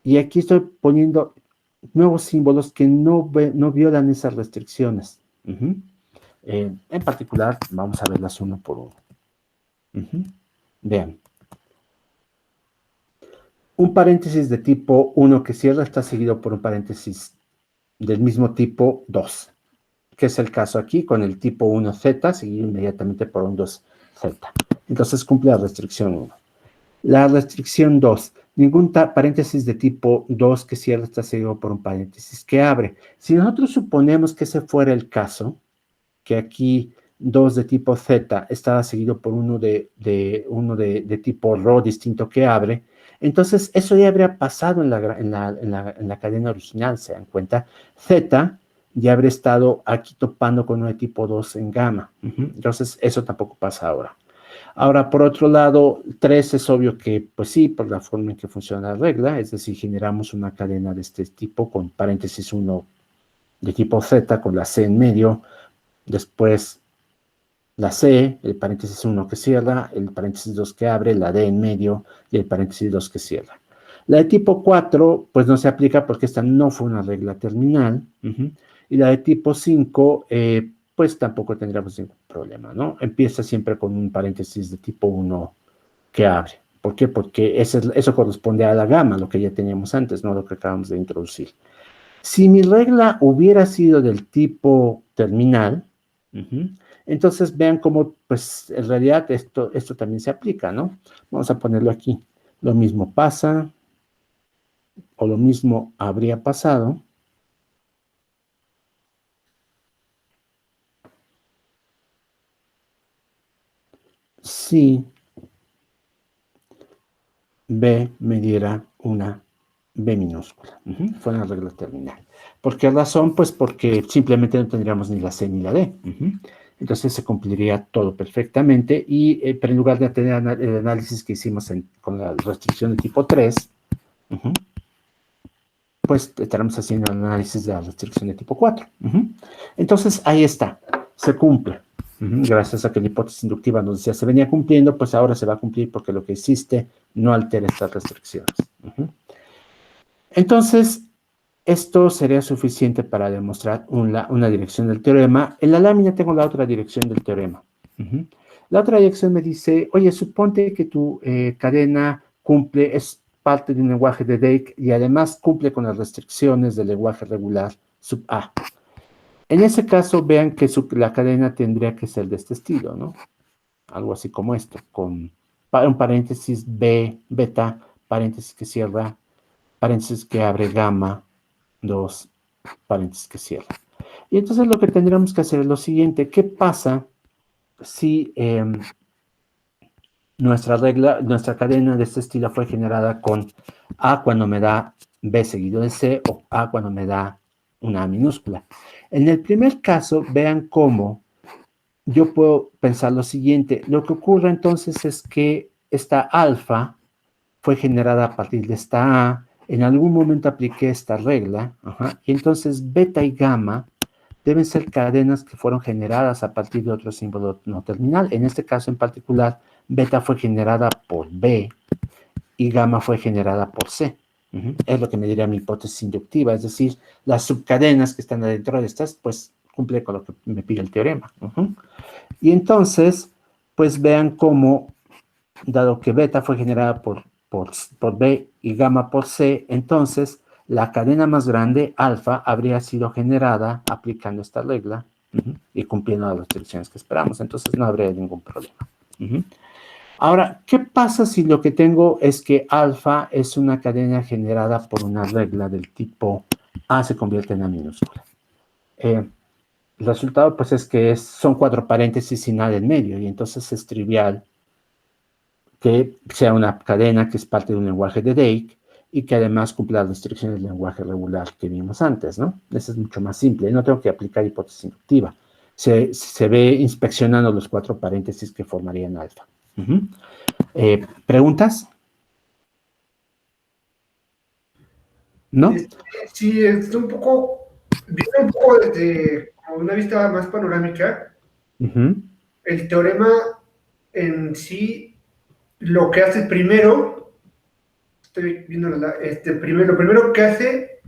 y aquí estoy poniendo nuevos símbolos que no violan esas restricciones. En particular, vamos a verlas uno por uno. Vean. Un paréntesis de tipo 1 que cierra está seguido por un paréntesis del mismo tipo 2, que es el caso aquí con el tipo 1Z seguido inmediatamente por un 2Z. Entonces cumple la restricción 1. La restricción 2. Ningún paréntesis de tipo 2 que cierra está seguido por un paréntesis que abre. Si nosotros suponemos que ese fuera el caso, que aquí 2 de tipo Z estaba seguido por uno de tipo RO distinto que abre, entonces eso ya habría pasado en la cadena original, ¿se dan cuenta? Z ya habría estado aquí topando con uno de tipo 2 en gamma. Entonces eso tampoco pasa ahora. Ahora, por otro lado, 3 es obvio que, pues sí, por la forma en que funciona la regla, es decir, generamos una cadena de este tipo con paréntesis 1 de tipo Z con la C en medio, después la C, el paréntesis 1 que cierra, el paréntesis 2 que abre, la D en medio y el paréntesis 2 que cierra. La de tipo 4, pues no se aplica porque esta no fue una regla terminal, y la de tipo 5, pues tampoco tendríamos ningún problema, ¿no? Empieza siempre con un paréntesis de tipo 1 que abre. ¿Por qué? Porque eso corresponde a la gama, lo que ya teníamos antes, no lo que acabamos de introducir. Si mi regla hubiera sido del tipo terminal, entonces vean cómo, pues, en realidad esto también se aplica, ¿no? Vamos a ponerlo aquí. Lo mismo pasa, o lo mismo habría pasado, si B me diera una B minúscula. Fue una regla terminal. ¿Por qué razón? Pues porque simplemente no tendríamos ni la C ni la D. Entonces se cumpliría todo perfectamente, pero en lugar de tener el análisis que hicimos con la restricción de tipo 3, pues estaremos haciendo el análisis de la restricción de tipo 4. Entonces ahí está, se cumple. Gracias a que la hipótesis inductiva nos decía se venía cumpliendo, pues ahora se va a cumplir porque lo que hiciste no altera estas restricciones. Entonces, esto sería suficiente para demostrar una dirección del teorema. En la lámina tengo la otra dirección del teorema. La otra dirección me dice, oye, suponte que tu cadena es parte de un lenguaje de Drake y además cumple con las restricciones del lenguaje regular sub A. En ese caso, vean que la cadena tendría que ser de este estilo, ¿no? Algo así como esto, con un paréntesis B, beta, paréntesis que cierra, paréntesis que abre gamma, 2 paréntesis que cierra. Y entonces lo que tendríamos que hacer es lo siguiente. ¿Qué pasa si nuestra cadena de este estilo fue generada con A cuando me da B seguido de C o A cuando me da una A minúscula? En el primer caso, vean cómo yo puedo pensar lo siguiente. Lo que ocurre entonces es que esta alfa fue generada a partir de esta A. En algún momento apliqué esta regla, y entonces beta y gamma deben ser cadenas que fueron generadas a partir de otro símbolo no terminal. En este caso en particular, beta fue generada por B y gamma fue generada por C. Es lo que me diría mi hipótesis inductiva, es decir, las subcadenas que están adentro de estas, pues cumple con lo que me pide el teorema. Y entonces, pues vean cómo, dado que beta fue generada por B y gamma por C, entonces la cadena más grande, alfa, habría sido generada aplicando esta regla y cumpliendo las restricciones que esperamos. Entonces no habría ningún problema. Ahora, ¿qué pasa si lo que tengo es que alfa es una cadena generada por una regla del tipo A se convierte en A minúscula? El resultado, pues, es que son 4 paréntesis y nada en medio, y entonces es trivial que sea una cadena que es parte de un lenguaje de Drake y que además cumpla las restricciones del lenguaje regular que vimos antes, ¿no? Eso es mucho más simple, no tengo que aplicar hipótesis inductiva. Se ve inspeccionando los 4 paréntesis que formarían alfa. ¿Preguntas? ¿No? Sí, es un poco, viendo un poco desde una vista más panorámica, el teorema en sí, lo que hace primero, estoy viendo lo primero que hace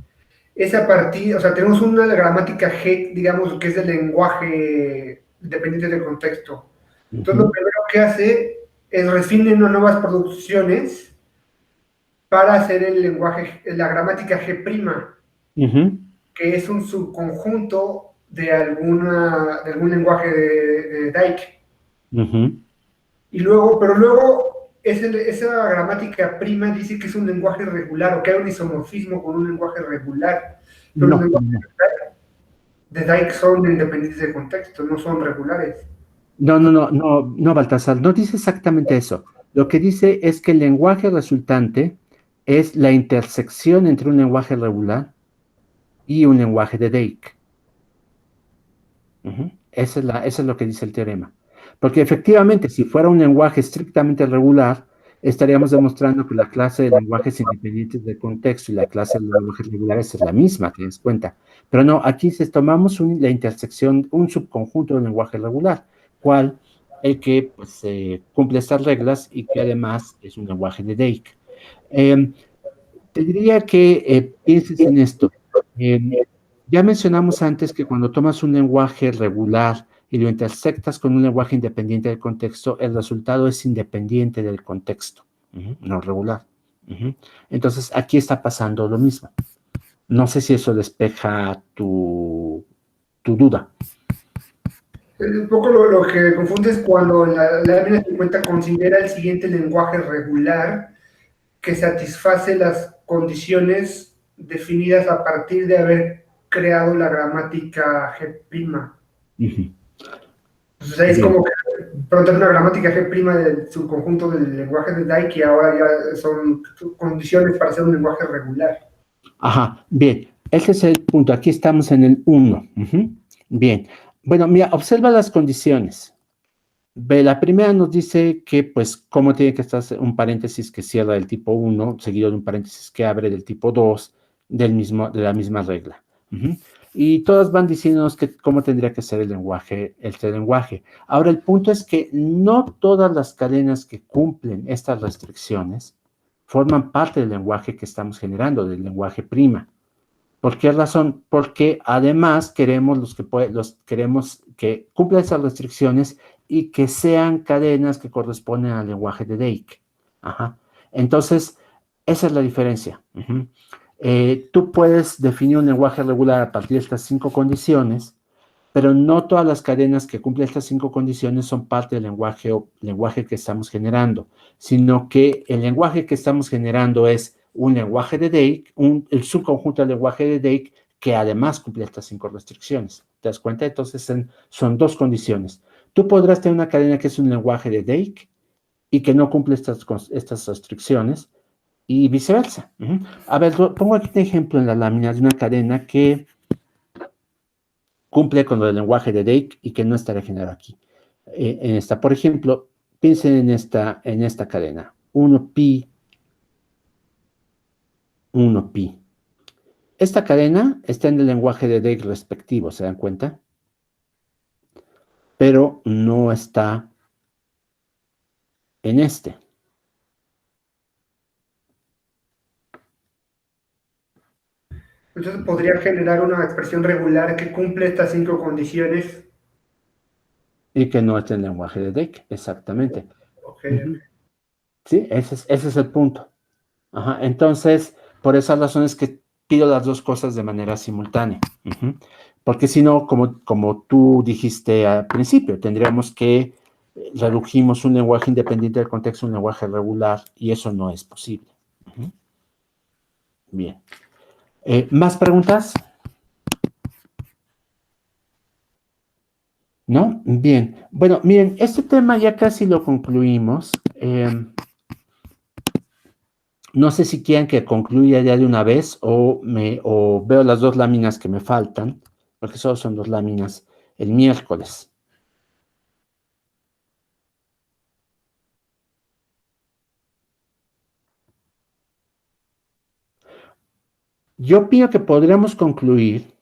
es a partir, o sea, tenemos una gramática G, digamos, que es del lenguaje dependiente del contexto. Entonces, lo primero que hace es refinar nuevas producciones para hacer el lenguaje, la gramática G', que es un subconjunto de algún lenguaje de Dyke. Y luego, pero luego esa gramática prima dice que es un lenguaje regular o que hay un isomorfismo con un lenguaje regular. Pero los No, lenguajes no. de Dyke son independientes de contexto, no son regulares. No, Baltasar, no dice exactamente eso. Lo que dice es que el lenguaje resultante es la intersección entre un lenguaje regular y un lenguaje de Drake. Eso es lo que dice el teorema. Porque efectivamente, si fuera un lenguaje estrictamente regular, estaríamos demostrando que la clase de lenguajes independientes del contexto y la clase de lenguajes regulares es la misma, te das cuenta. Pero no, aquí tomamos la intersección, un subconjunto del lenguaje regular, cual el que pues, cumple estas reglas y que además es un lenguaje de Drake. Te diría que pienses en esto. Ya mencionamos antes que cuando tomas un lenguaje regular y lo intersectas con un lenguaje independiente del contexto, el resultado es independiente del contexto, no regular. Entonces, aquí está pasando lo mismo. No sé si eso despeja tu duda. Un poco lo que confunde es cuando la lámina 50 considera el siguiente lenguaje regular que satisface las condiciones definidas a partir de haber creado la gramática G'. Entonces ahí es Bien. como que pronto es una gramática G' del subconjunto del lenguaje de Dyke y ahora ya son condiciones para ser un lenguaje regular. Ajá, bien. Ese es el punto. Aquí estamos en el 1. Bien. Bueno, mira, observa las condiciones. Ve, la primera nos dice que, pues, cómo tiene que estar un paréntesis que cierra del tipo 1, seguido de un paréntesis que abre del tipo 2, de la misma regla. Y todas van diciéndonos que cómo tendría que ser el lenguaje, este lenguaje. Ahora, el punto es que no todas las cadenas que cumplen estas restricciones forman parte del lenguaje que estamos generando, del lenguaje prima. ¿Por qué razón? Porque además queremos queremos que cumplan esas restricciones y que sean cadenas que corresponden al lenguaje de Drake. Entonces, esa es la diferencia. Tú puedes definir un lenguaje regular a partir de estas 5 condiciones, pero no todas las cadenas que cumplen estas 5 condiciones son parte del lenguaje que estamos generando, sino que el lenguaje que estamos generando es un lenguaje de Drake, el subconjunto del lenguaje de Drake, que además cumple estas 5 restricciones. ¿Te das cuenta? Entonces son 2 condiciones. Tú podrás tener una cadena que es un lenguaje de Drake y que no cumple estas restricciones, y viceversa. A ver, pongo aquí un ejemplo en la lámina de una cadena que cumple con el lenguaje de Drake y que no estará generado aquí. En esta, por ejemplo, piensen en esta cadena. 1pi, 1pi. Esta cadena está en el lenguaje de Drake respectivo, ¿se dan cuenta? Pero no está en este. Entonces podría generar una expresión regular que cumple estas 5 condiciones. Y que no está en el lenguaje de Drake, exactamente. Okay. Sí, ese es el punto. Entonces, por esas razones que pido las 2 cosas de manera simultánea. Porque si no, como tú dijiste al principio, tendríamos que redujimos un lenguaje independiente del contexto a un lenguaje regular, y eso no es posible. Bien. ¿Más preguntas? ¿No? Bien. Bueno, miren, este tema ya casi lo concluimos. No sé si quieren que concluya ya de una vez o veo las 2 láminas que me faltan, porque solo son 2 láminas el miércoles. Yo opino que podremos concluir,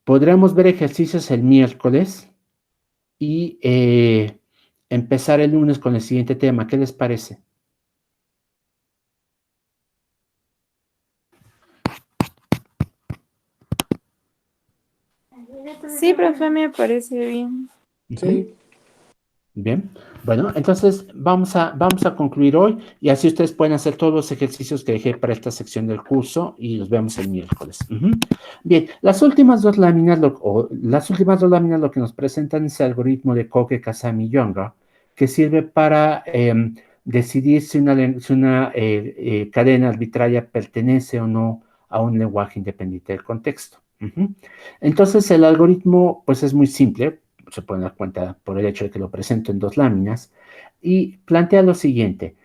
podremos ver ejercicios el miércoles y empezar el lunes con el siguiente tema. ¿Qué les parece? Sí, profe, me parece bien. Sí. Bien, bueno, entonces vamos a concluir hoy y así ustedes pueden hacer todos los ejercicios que dejé para esta sección del curso y los vemos el miércoles. Bien, las últimas dos láminas lo que nos presentan es el algoritmo de Koke, Kasami y Younger, que sirve para decidir si una cadena arbitraria pertenece o no a un lenguaje independiente del contexto. Entonces, el algoritmo, pues es muy simple, se pueden dar cuenta por el hecho de que lo presento en 2 láminas, y plantea lo siguiente.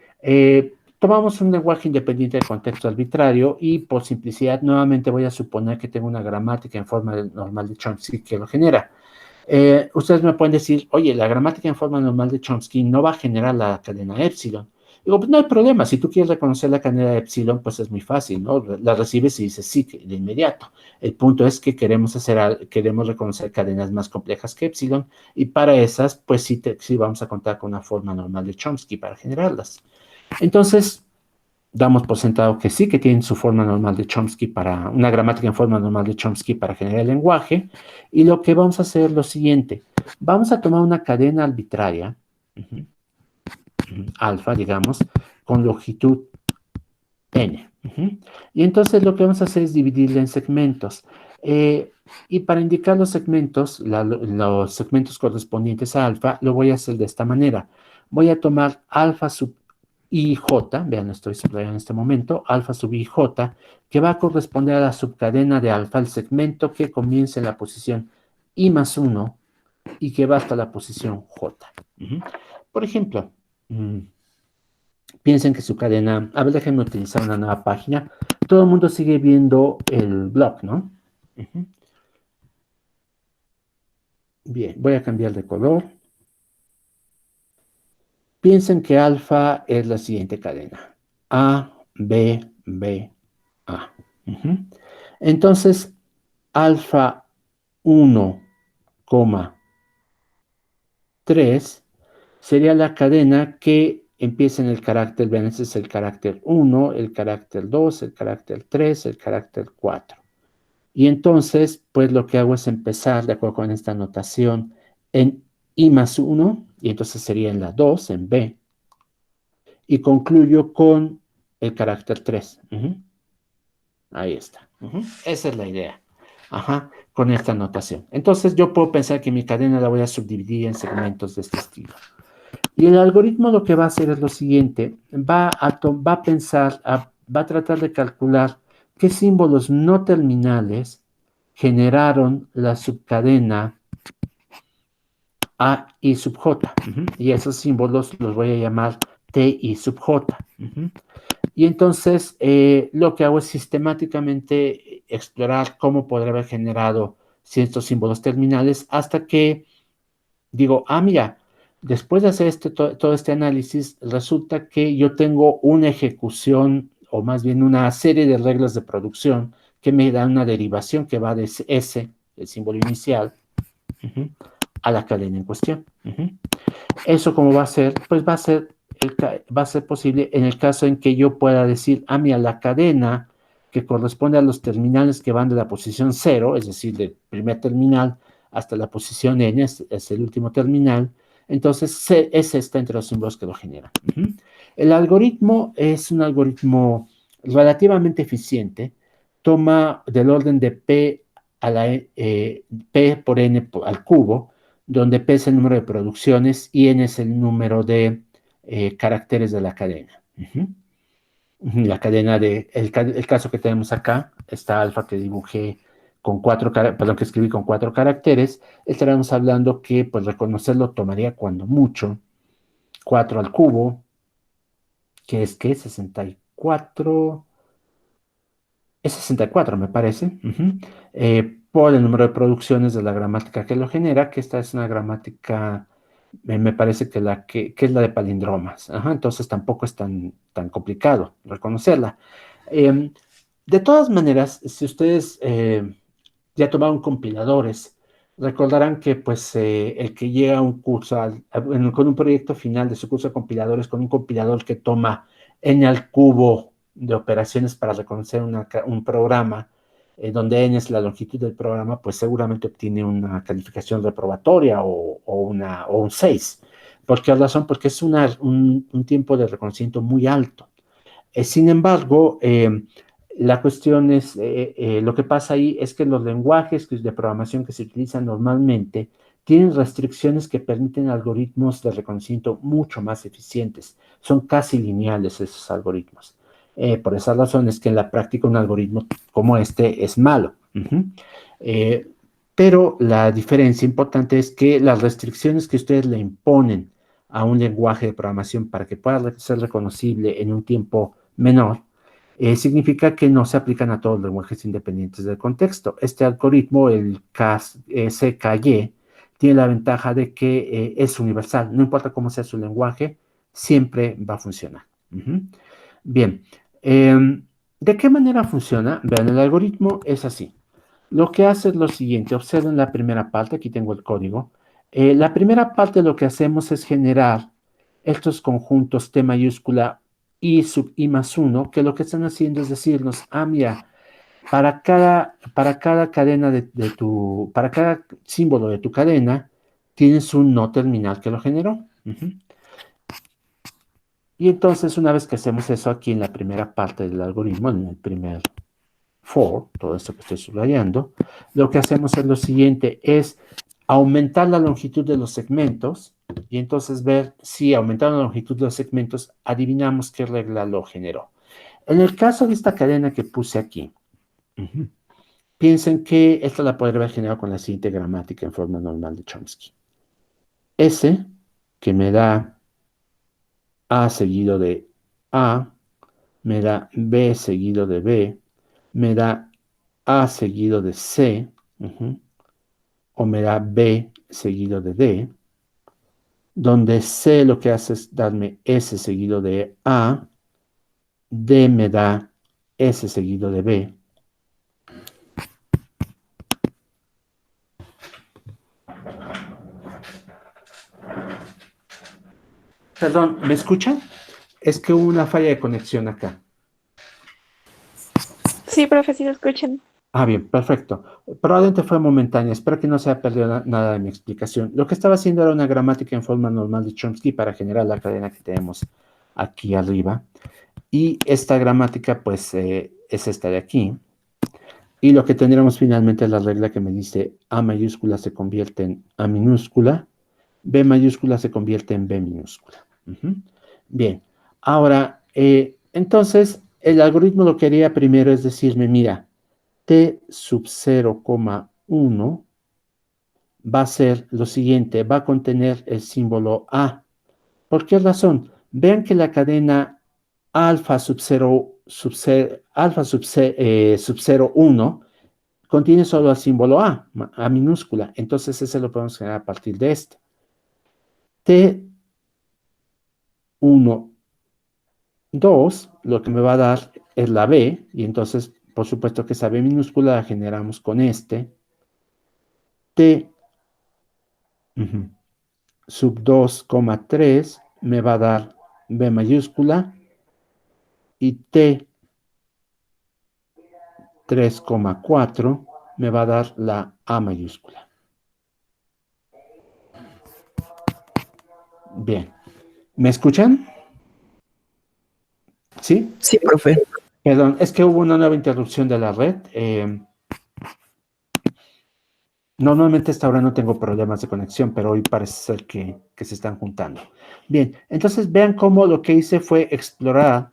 Tomamos un lenguaje independiente del contexto arbitrario y por simplicidad nuevamente voy a suponer que tengo una gramática en forma normal de Chomsky que lo genera. Ustedes me pueden decir, oye, la gramática en forma normal de Chomsky no va a generar la cadena epsilon. Digo, pues no hay problema, si tú quieres reconocer la cadena epsilon, pues es muy fácil, ¿no? La recibes y dices sí, de inmediato. El punto es que queremos reconocer cadenas más complejas que epsilon, y para esas, pues sí vamos a contar con una forma normal de Chomsky para generarlas. Entonces, damos por sentado que sí, que tienen su forma normal de Chomsky una gramática en forma normal de Chomsky para generar el lenguaje, y lo que vamos a hacer es lo siguiente. Vamos a tomar una cadena arbitraria, alfa, digamos, con longitud n. Y entonces lo que vamos a hacer es dividirla en segmentos. Y para indicar los segmentos correspondientes a alfa, lo voy a hacer de esta manera. Voy a tomar alfa sub ij, vean, estoy subrayando en este momento, alfa sub ij, que va a corresponder a la subcadena de alfa, el segmento que comienza en la posición i más 1 y que va hasta la posición j. Por ejemplo, piensen que su cadena, a ver, déjenme utilizar una nueva página. Todo el mundo sigue viendo el blog, ¿no? Bien, voy a cambiar de color. Piensen que alfa es la siguiente cadena. A, B, B, A. Entonces, alfa 1, 3 sería la cadena que empieza en el carácter, vean, ese es el carácter 1, el carácter 2, el carácter 3, el carácter 4. Y entonces, pues lo que hago es empezar, de acuerdo con esta notación, en I más 1, y entonces sería en la 2, en B, y concluyo con el carácter 3. Ahí está. Esa es la idea. Con esta notación. Entonces yo puedo pensar que mi cadena la voy a subdividir en segmentos de este estilo. Y el algoritmo lo que va a hacer es lo siguiente. Va a tratar de calcular qué símbolos no terminales generaron la subcadena A y sub J. Y esos símbolos los voy a llamar T y sub J. Y entonces lo que hago es sistemáticamente explorar cómo podría haber generado ciertos símbolos terminales hasta que digo, mira, después de hacer todo este análisis, resulta que yo tengo una ejecución, o más bien una serie de reglas de producción que me dan una derivación que va de S, el símbolo inicial, a la cadena en cuestión. Eso, ¿cómo va a ser? Pues va a ser posible en el caso en que yo pueda decir, mira, la cadena que corresponde a los terminales que van de la posición 0, es decir, del primer terminal hasta la posición n, es el último terminal, entonces ese está entre los símbolos que lo generan. El algoritmo es un algoritmo relativamente eficiente, toma del orden de P por n al cubo, donde P es el número de producciones y n es el número de caracteres de la cadena. La cadena el caso que tenemos acá, esta alfa que dibujé con que escribí con 4 caracteres, estaremos hablando que pues reconocerlo tomaría cuando mucho 4 al cubo, que es 64, es 64 me parece, por el número de producciones de la gramática que lo genera, que esta es una gramática, me parece que es la de palindromas, entonces tampoco es tan complicado reconocerla. De todas maneras, si ustedes ya tomaron compiladores, recordarán que pues el que llega a un curso, con un proyecto final de su curso de compiladores, con un compilador que toma n al cubo de operaciones para reconocer un programa, donde n es la longitud del programa, pues seguramente obtiene una calificación reprobatoria o un 6. ¿Por qué razón? Porque es un tiempo de reconocimiento muy alto. Sin embargo, La cuestión es, lo que pasa ahí es que los lenguajes de programación que se utilizan normalmente tienen restricciones que permiten algoritmos de reconocimiento mucho más eficientes. Son casi lineales esos algoritmos. Por esa razón es que en la práctica un algoritmo como este es malo. Pero la diferencia importante es que las restricciones que ustedes le imponen a un lenguaje de programación para que pueda ser reconocible en un tiempo menor, significa que no se aplican a todos los lenguajes independientes del contexto. Este algoritmo, el CKY, tiene la ventaja de que es universal. No importa cómo sea su lenguaje, siempre va a funcionar. Bien. ¿De qué manera funciona? Vean, el algoritmo es así. Lo que hace es lo siguiente. Observen la primera parte. Aquí tengo el código. La primera parte lo que hacemos es generar estos conjuntos T mayúscula I sub I más 1, que lo que están haciendo es decirnos, mira, para cada cadena para cada símbolo de tu cadena, tienes un no terminal que lo generó. Y entonces, una vez que hacemos eso aquí en la primera parte del algoritmo, en el primer for, todo esto que estoy subrayando, lo que hacemos es lo siguiente, es aumentar la longitud de los segmentos y entonces ver si aumentando la longitud de los segmentos adivinamos qué regla lo generó. En el caso de esta cadena que puse aquí, piensen que esta la podría haber generado con la siguiente gramática en forma normal de Chomsky. S, que me da A seguido de A, me da B seguido de B, me da A seguido de C, o me da B seguido de D, donde C lo que hace es darme S seguido de A, D me da S seguido de B. Perdón, ¿me escuchan? Es que hubo una falla de conexión acá. Sí, profe, sí lo escuchan. Bien, perfecto. Probablemente fue momentánea. Espero que no se haya perdido nada de mi explicación. Lo que estaba haciendo era una gramática en forma normal de Chomsky para generar la cadena que tenemos aquí arriba. Y esta gramática, pues, es esta de aquí. Y lo que tendríamos finalmente es la regla que me dice A mayúscula se convierte en A minúscula, B mayúscula se convierte en B minúscula. Bien, ahora, entonces, el algoritmo lo que haría primero es decirme, mira, T sub 0,1 va a ser lo siguiente, va a contener el símbolo A. ¿Por qué razón? Vean que la cadena alfa sub 0,1 contiene solo el símbolo A minúscula. Entonces ese lo podemos generar a partir de este. T1, 2, lo que me va a dar es la B, y entonces, por supuesto que esa B minúscula la generamos con este. T sub 2,3 me va a dar B mayúscula, y T 3,4 me va a dar la A mayúscula. Bien. ¿Me escuchan? ¿Sí? Sí, profe. Perdón, es que hubo una nueva interrupción de la red. Normalmente hasta ahora no tengo problemas de conexión, pero hoy parece ser que se están juntando. Bien, entonces vean cómo lo que hice fue explorar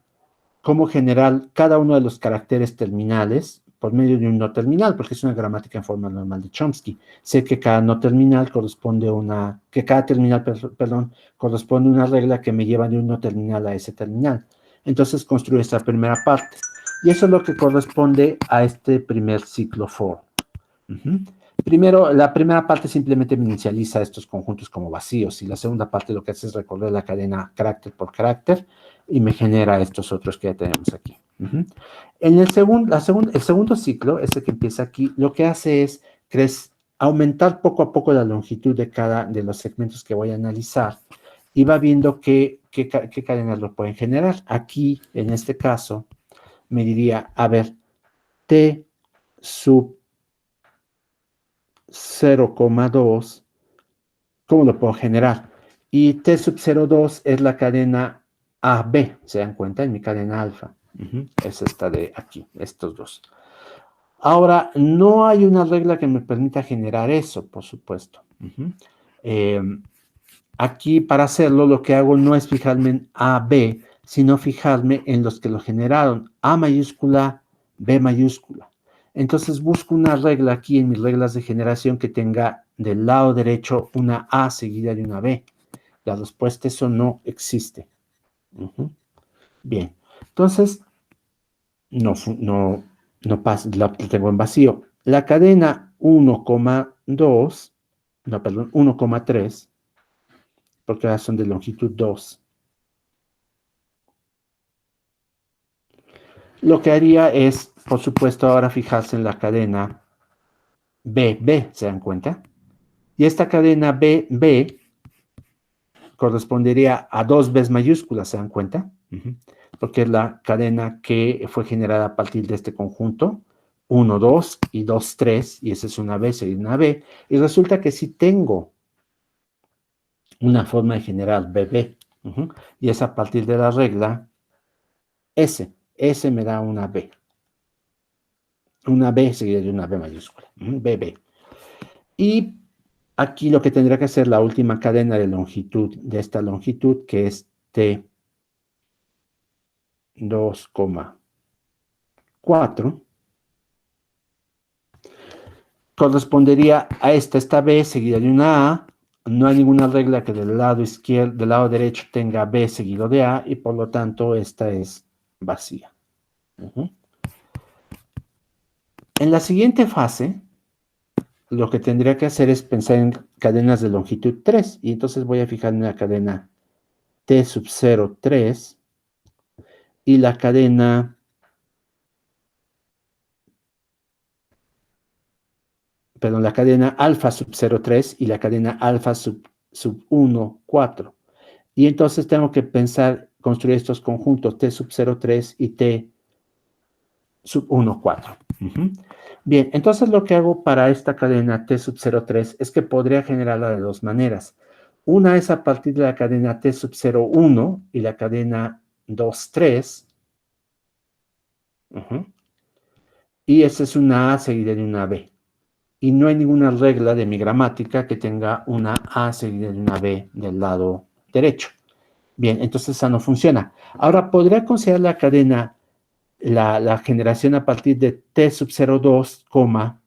cómo generar cada uno de los caracteres terminales por medio de un no terminal, porque es una gramática en forma normal de Chomsky. Sé que cada no terminal corresponde a una, que cada terminal, perdón, corresponde a una regla que me lleva de un no terminal a ese terminal. Entonces construyo esta primera parte. Y eso es lo que corresponde a este primer ciclo for. Primero, la primera parte simplemente me inicializa estos conjuntos como vacíos, y la segunda parte lo que hace es recorrer la cadena carácter por carácter y me genera estos otros que ya tenemos aquí. En el segundo ciclo, este que empieza aquí, lo que hace es aumentar poco a poco la longitud de cada de los segmentos que voy a analizar, y va viendo qué cadenas lo pueden generar. Aquí, en este caso, me diría, a ver, T sub 0,2, ¿cómo lo puedo generar? Y T sub 0,2 es la cadena AB, ¿se dan cuenta? En mi cadena alfa. Es esta de aquí, estos dos. Ahora, no hay una regla que me permita generar eso, por supuesto. Aquí, para hacerlo, lo que hago no es fijarme en A, B, sino fijarme en los que lo generaron. A mayúscula, B mayúscula. Entonces busco una regla aquí en mis reglas de generación que tenga del lado derecho una A seguida de una B. La respuesta, eso no existe. Bien, entonces no pasa, la tengo en vacío. La cadena 1,2, no, perdón, 1,3, porque ahora son de longitud 2. Lo que haría es, por supuesto, ahora fijarse en la cadena BB, ¿se dan cuenta? Y esta cadena BB correspondería a dos Bs mayúsculas, ¿se dan cuenta? Porque es la cadena que fue generada a partir de este conjunto, 1, 2 y 2, 3, y esa es una B y una B, y resulta que sí tengo una forma de generar BB, y es a partir de la regla S me da una B seguida de una B mayúscula, BB. Y aquí lo que tendría que hacer la última cadena de longitud, de esta longitud, que es T 2,4, correspondería a esta B seguida de una A. No hay ninguna regla que del lado izquierdo, del lado derecho tenga B seguido de A, y por lo tanto esta es vacía. En la siguiente fase, lo que tendría que hacer es pensar en cadenas de longitud 3, y entonces voy a fijar en la cadena T sub 0, 3, y la cadena alfa sub 0,3 y la cadena alfa sub 1, 4. Y entonces tengo que pensar, construir estos conjuntos T sub 0,3 y T sub 1, 4. Bien, entonces lo que hago para esta cadena T sub 0,3 es que podría generarla de dos maneras. Una es a partir de la cadena T sub 0,1 y la cadena 2, 3. Y esa es una A seguida de una B. Y no hay ninguna regla de mi gramática que tenga una A seguida de una B del lado derecho. Bien, entonces esa no funciona. Ahora, podría considerar la cadena, la generación a partir de T sub 0,2,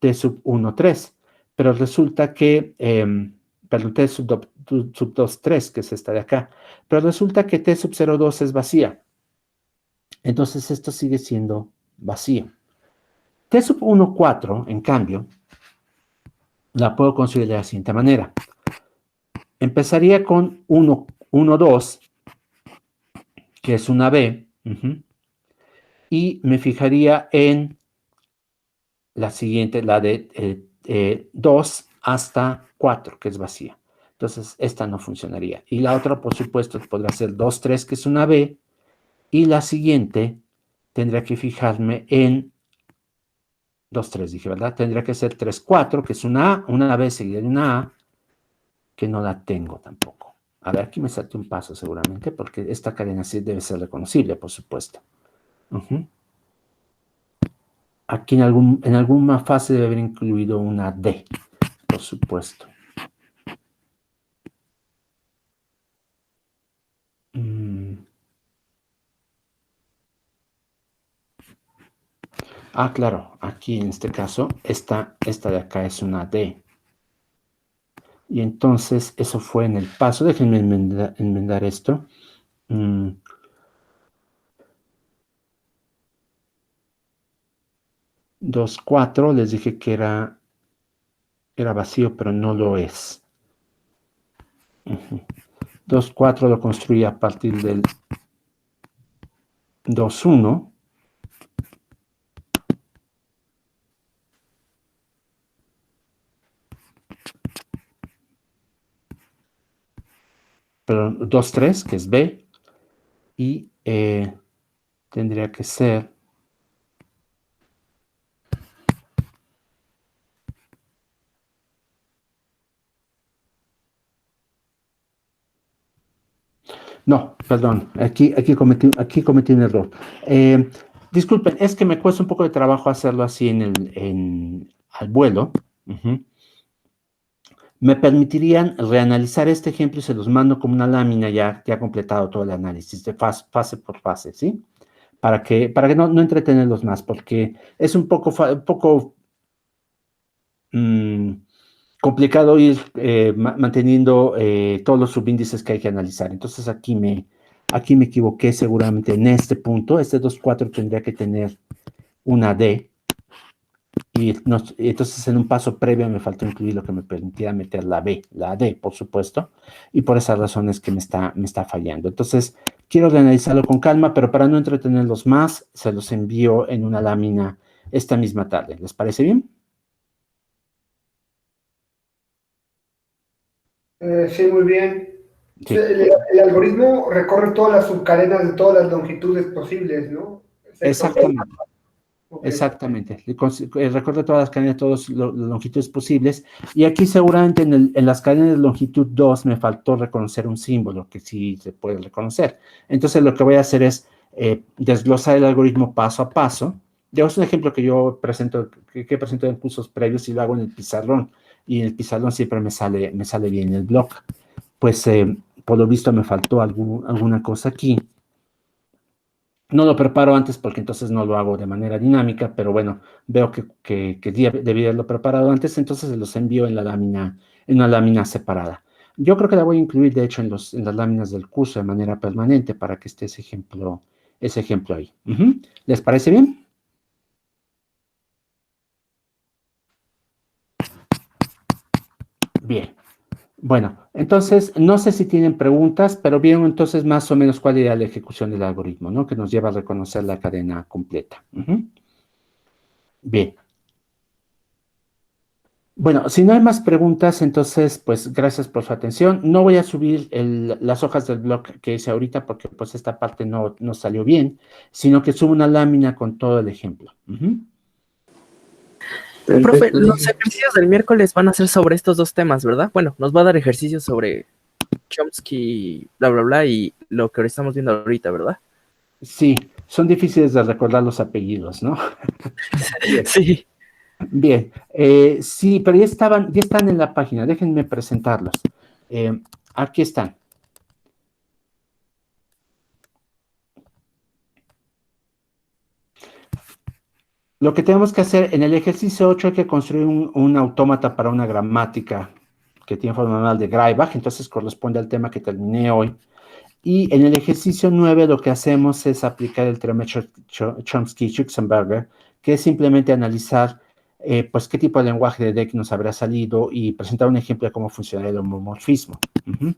T sub 1,3. Pero resulta que, perdón, T sub 2,3, que es esta de acá. Pero resulta que T sub 0,2 es vacía. Entonces esto sigue siendo vacío. T sub 1,4, en cambio, la puedo construir de la siguiente manera. Empezaría con 1, 2, que es una B, y me fijaría en la siguiente, la de 2 hasta 4, que es vacía. Entonces, esta no funcionaría. Y la otra, por supuesto, podrá ser 2, 3, que es una B, y la siguiente tendría que fijarme en 2, 3, dije, ¿verdad? Tendría que ser 3, 4, que es una B seguida de una A, que no la tengo tampoco. A ver, aquí me salté un paso seguramente, porque esta cadena sí debe ser reconocible, por supuesto. Aquí en alguna fase debe haber incluido una D, por supuesto. Claro, aquí en este caso, esta de acá es una D. Y entonces, eso fue en el paso. Déjenme enmendar esto. 2, 4, les dije que era vacío, pero no lo es. 2, 4 lo construí a partir del 2, 1. Pero 2, 3, que es B, y tendría que ser No, perdón, aquí cometí un error. Disculpen, es que me cuesta un poco de trabajo hacerlo así al vuelo. Ujú. Me permitirían reanalizar este ejemplo y se los mando como una lámina ya completado todo el análisis, de fase por fase, ¿sí? Para que no entretenerlos más, porque es un poco complicado ir manteniendo todos los subíndices que hay que analizar. Entonces aquí me equivoqué seguramente en este punto. Este 2,4 tendría que tener una D. Y entonces en un paso previo me faltó incluir lo que me permitía meter la D, por supuesto. Y por esas razones que me está fallando. Entonces quiero analizarlo con calma, pero para no entretenerlos más, se los envío en una lámina esta misma tarde. ¿Les parece bien? Sí, muy bien. Sí. El algoritmo recorre todas las subcadenas de todas las longitudes posibles, ¿no? Exactamente. Ok. Exactamente. Recuerda todas las cadenas, todas las longitudes posibles. Y aquí seguramente en las cadenas de longitud 2 me faltó reconocer un símbolo que sí se puede reconocer. Entonces lo que voy a hacer es desglosar el algoritmo paso a paso. Ya es un ejemplo que yo presento, que presento en cursos previos y lo hago en el pizarrón. Y en el pizarrón siempre me sale bien el block. Pues por lo visto me faltó alguna cosa aquí. No lo preparo antes porque entonces no lo hago de manera dinámica, pero bueno, veo que debí haberlo preparado antes, entonces se los envío en una lámina separada. Yo creo que la voy a incluir, de hecho, en las láminas del curso de manera permanente para que esté ese ejemplo ahí. Ujú. ¿Les parece bien? Bien. Bueno, entonces, no sé si tienen preguntas, pero vieron entonces más o menos cuál era la ejecución del algoritmo, ¿no? Que nos lleva a reconocer la cadena completa. Ujú. Bien. Bueno, si no hay más preguntas, entonces, pues gracias por su atención. No voy a subir las hojas del blog que hice ahorita porque pues esta parte no salió bien, sino que subo una lámina con todo el ejemplo. Ujú. Profe, los ejercicios del miércoles van a ser sobre estos dos temas, ¿verdad? Bueno, nos va a dar ejercicios sobre Chomsky, bla, bla, bla, y lo que estamos viendo ahorita, ¿verdad? Sí, son difíciles de recordar los apellidos, ¿no? Sí. Bien, sí, pero ya están en la página, déjenme presentarlos. Aquí están. Lo que tenemos que hacer en el ejercicio 8 hay que construir un autómata para una gramática que tiene forma normal de Greibach, entonces corresponde al tema que terminé hoy. Y en el ejercicio 9 lo que hacemos es aplicar el teorema Chomsky-Schutzenberger, que es simplemente analizar pues qué tipo de lenguaje de DEC nos habrá salido y presentar un ejemplo de cómo funciona el homomorfismo. Uh-huh.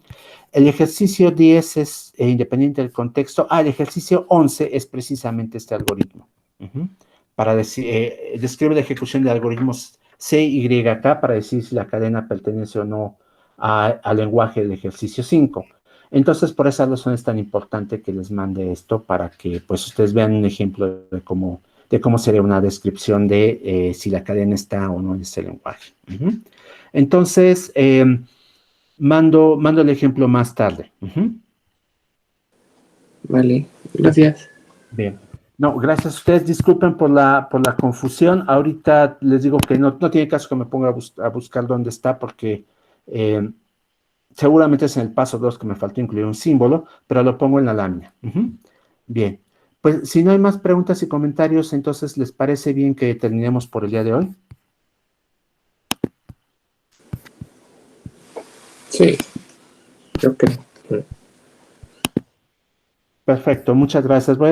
El ejercicio 10 es independiente del contexto. El ejercicio 11 es precisamente este algoritmo. Uh-huh. Para describe la ejecución de algoritmos CYK para decir si la cadena pertenece o no al lenguaje del ejercicio 5. Entonces, por esa razón es tan importante que les mande esto para que pues ustedes vean un ejemplo de cómo sería una descripción de si la cadena está o no en ese lenguaje. Uh-huh. Entonces, mando el ejemplo más tarde. Uh-huh. Vale, gracias. Bien. No, gracias a ustedes. Disculpen por la confusión. Ahorita les digo que no tiene caso que me ponga a buscar dónde está porque seguramente es en el paso 2 que me faltó incluir un símbolo, pero lo pongo en la lámina. Uh-huh. Bien. Pues si no hay más preguntas y comentarios, entonces, ¿les parece bien que terminemos por el día de hoy? Sí, yo creo. Perfecto, muchas gracias. Voy a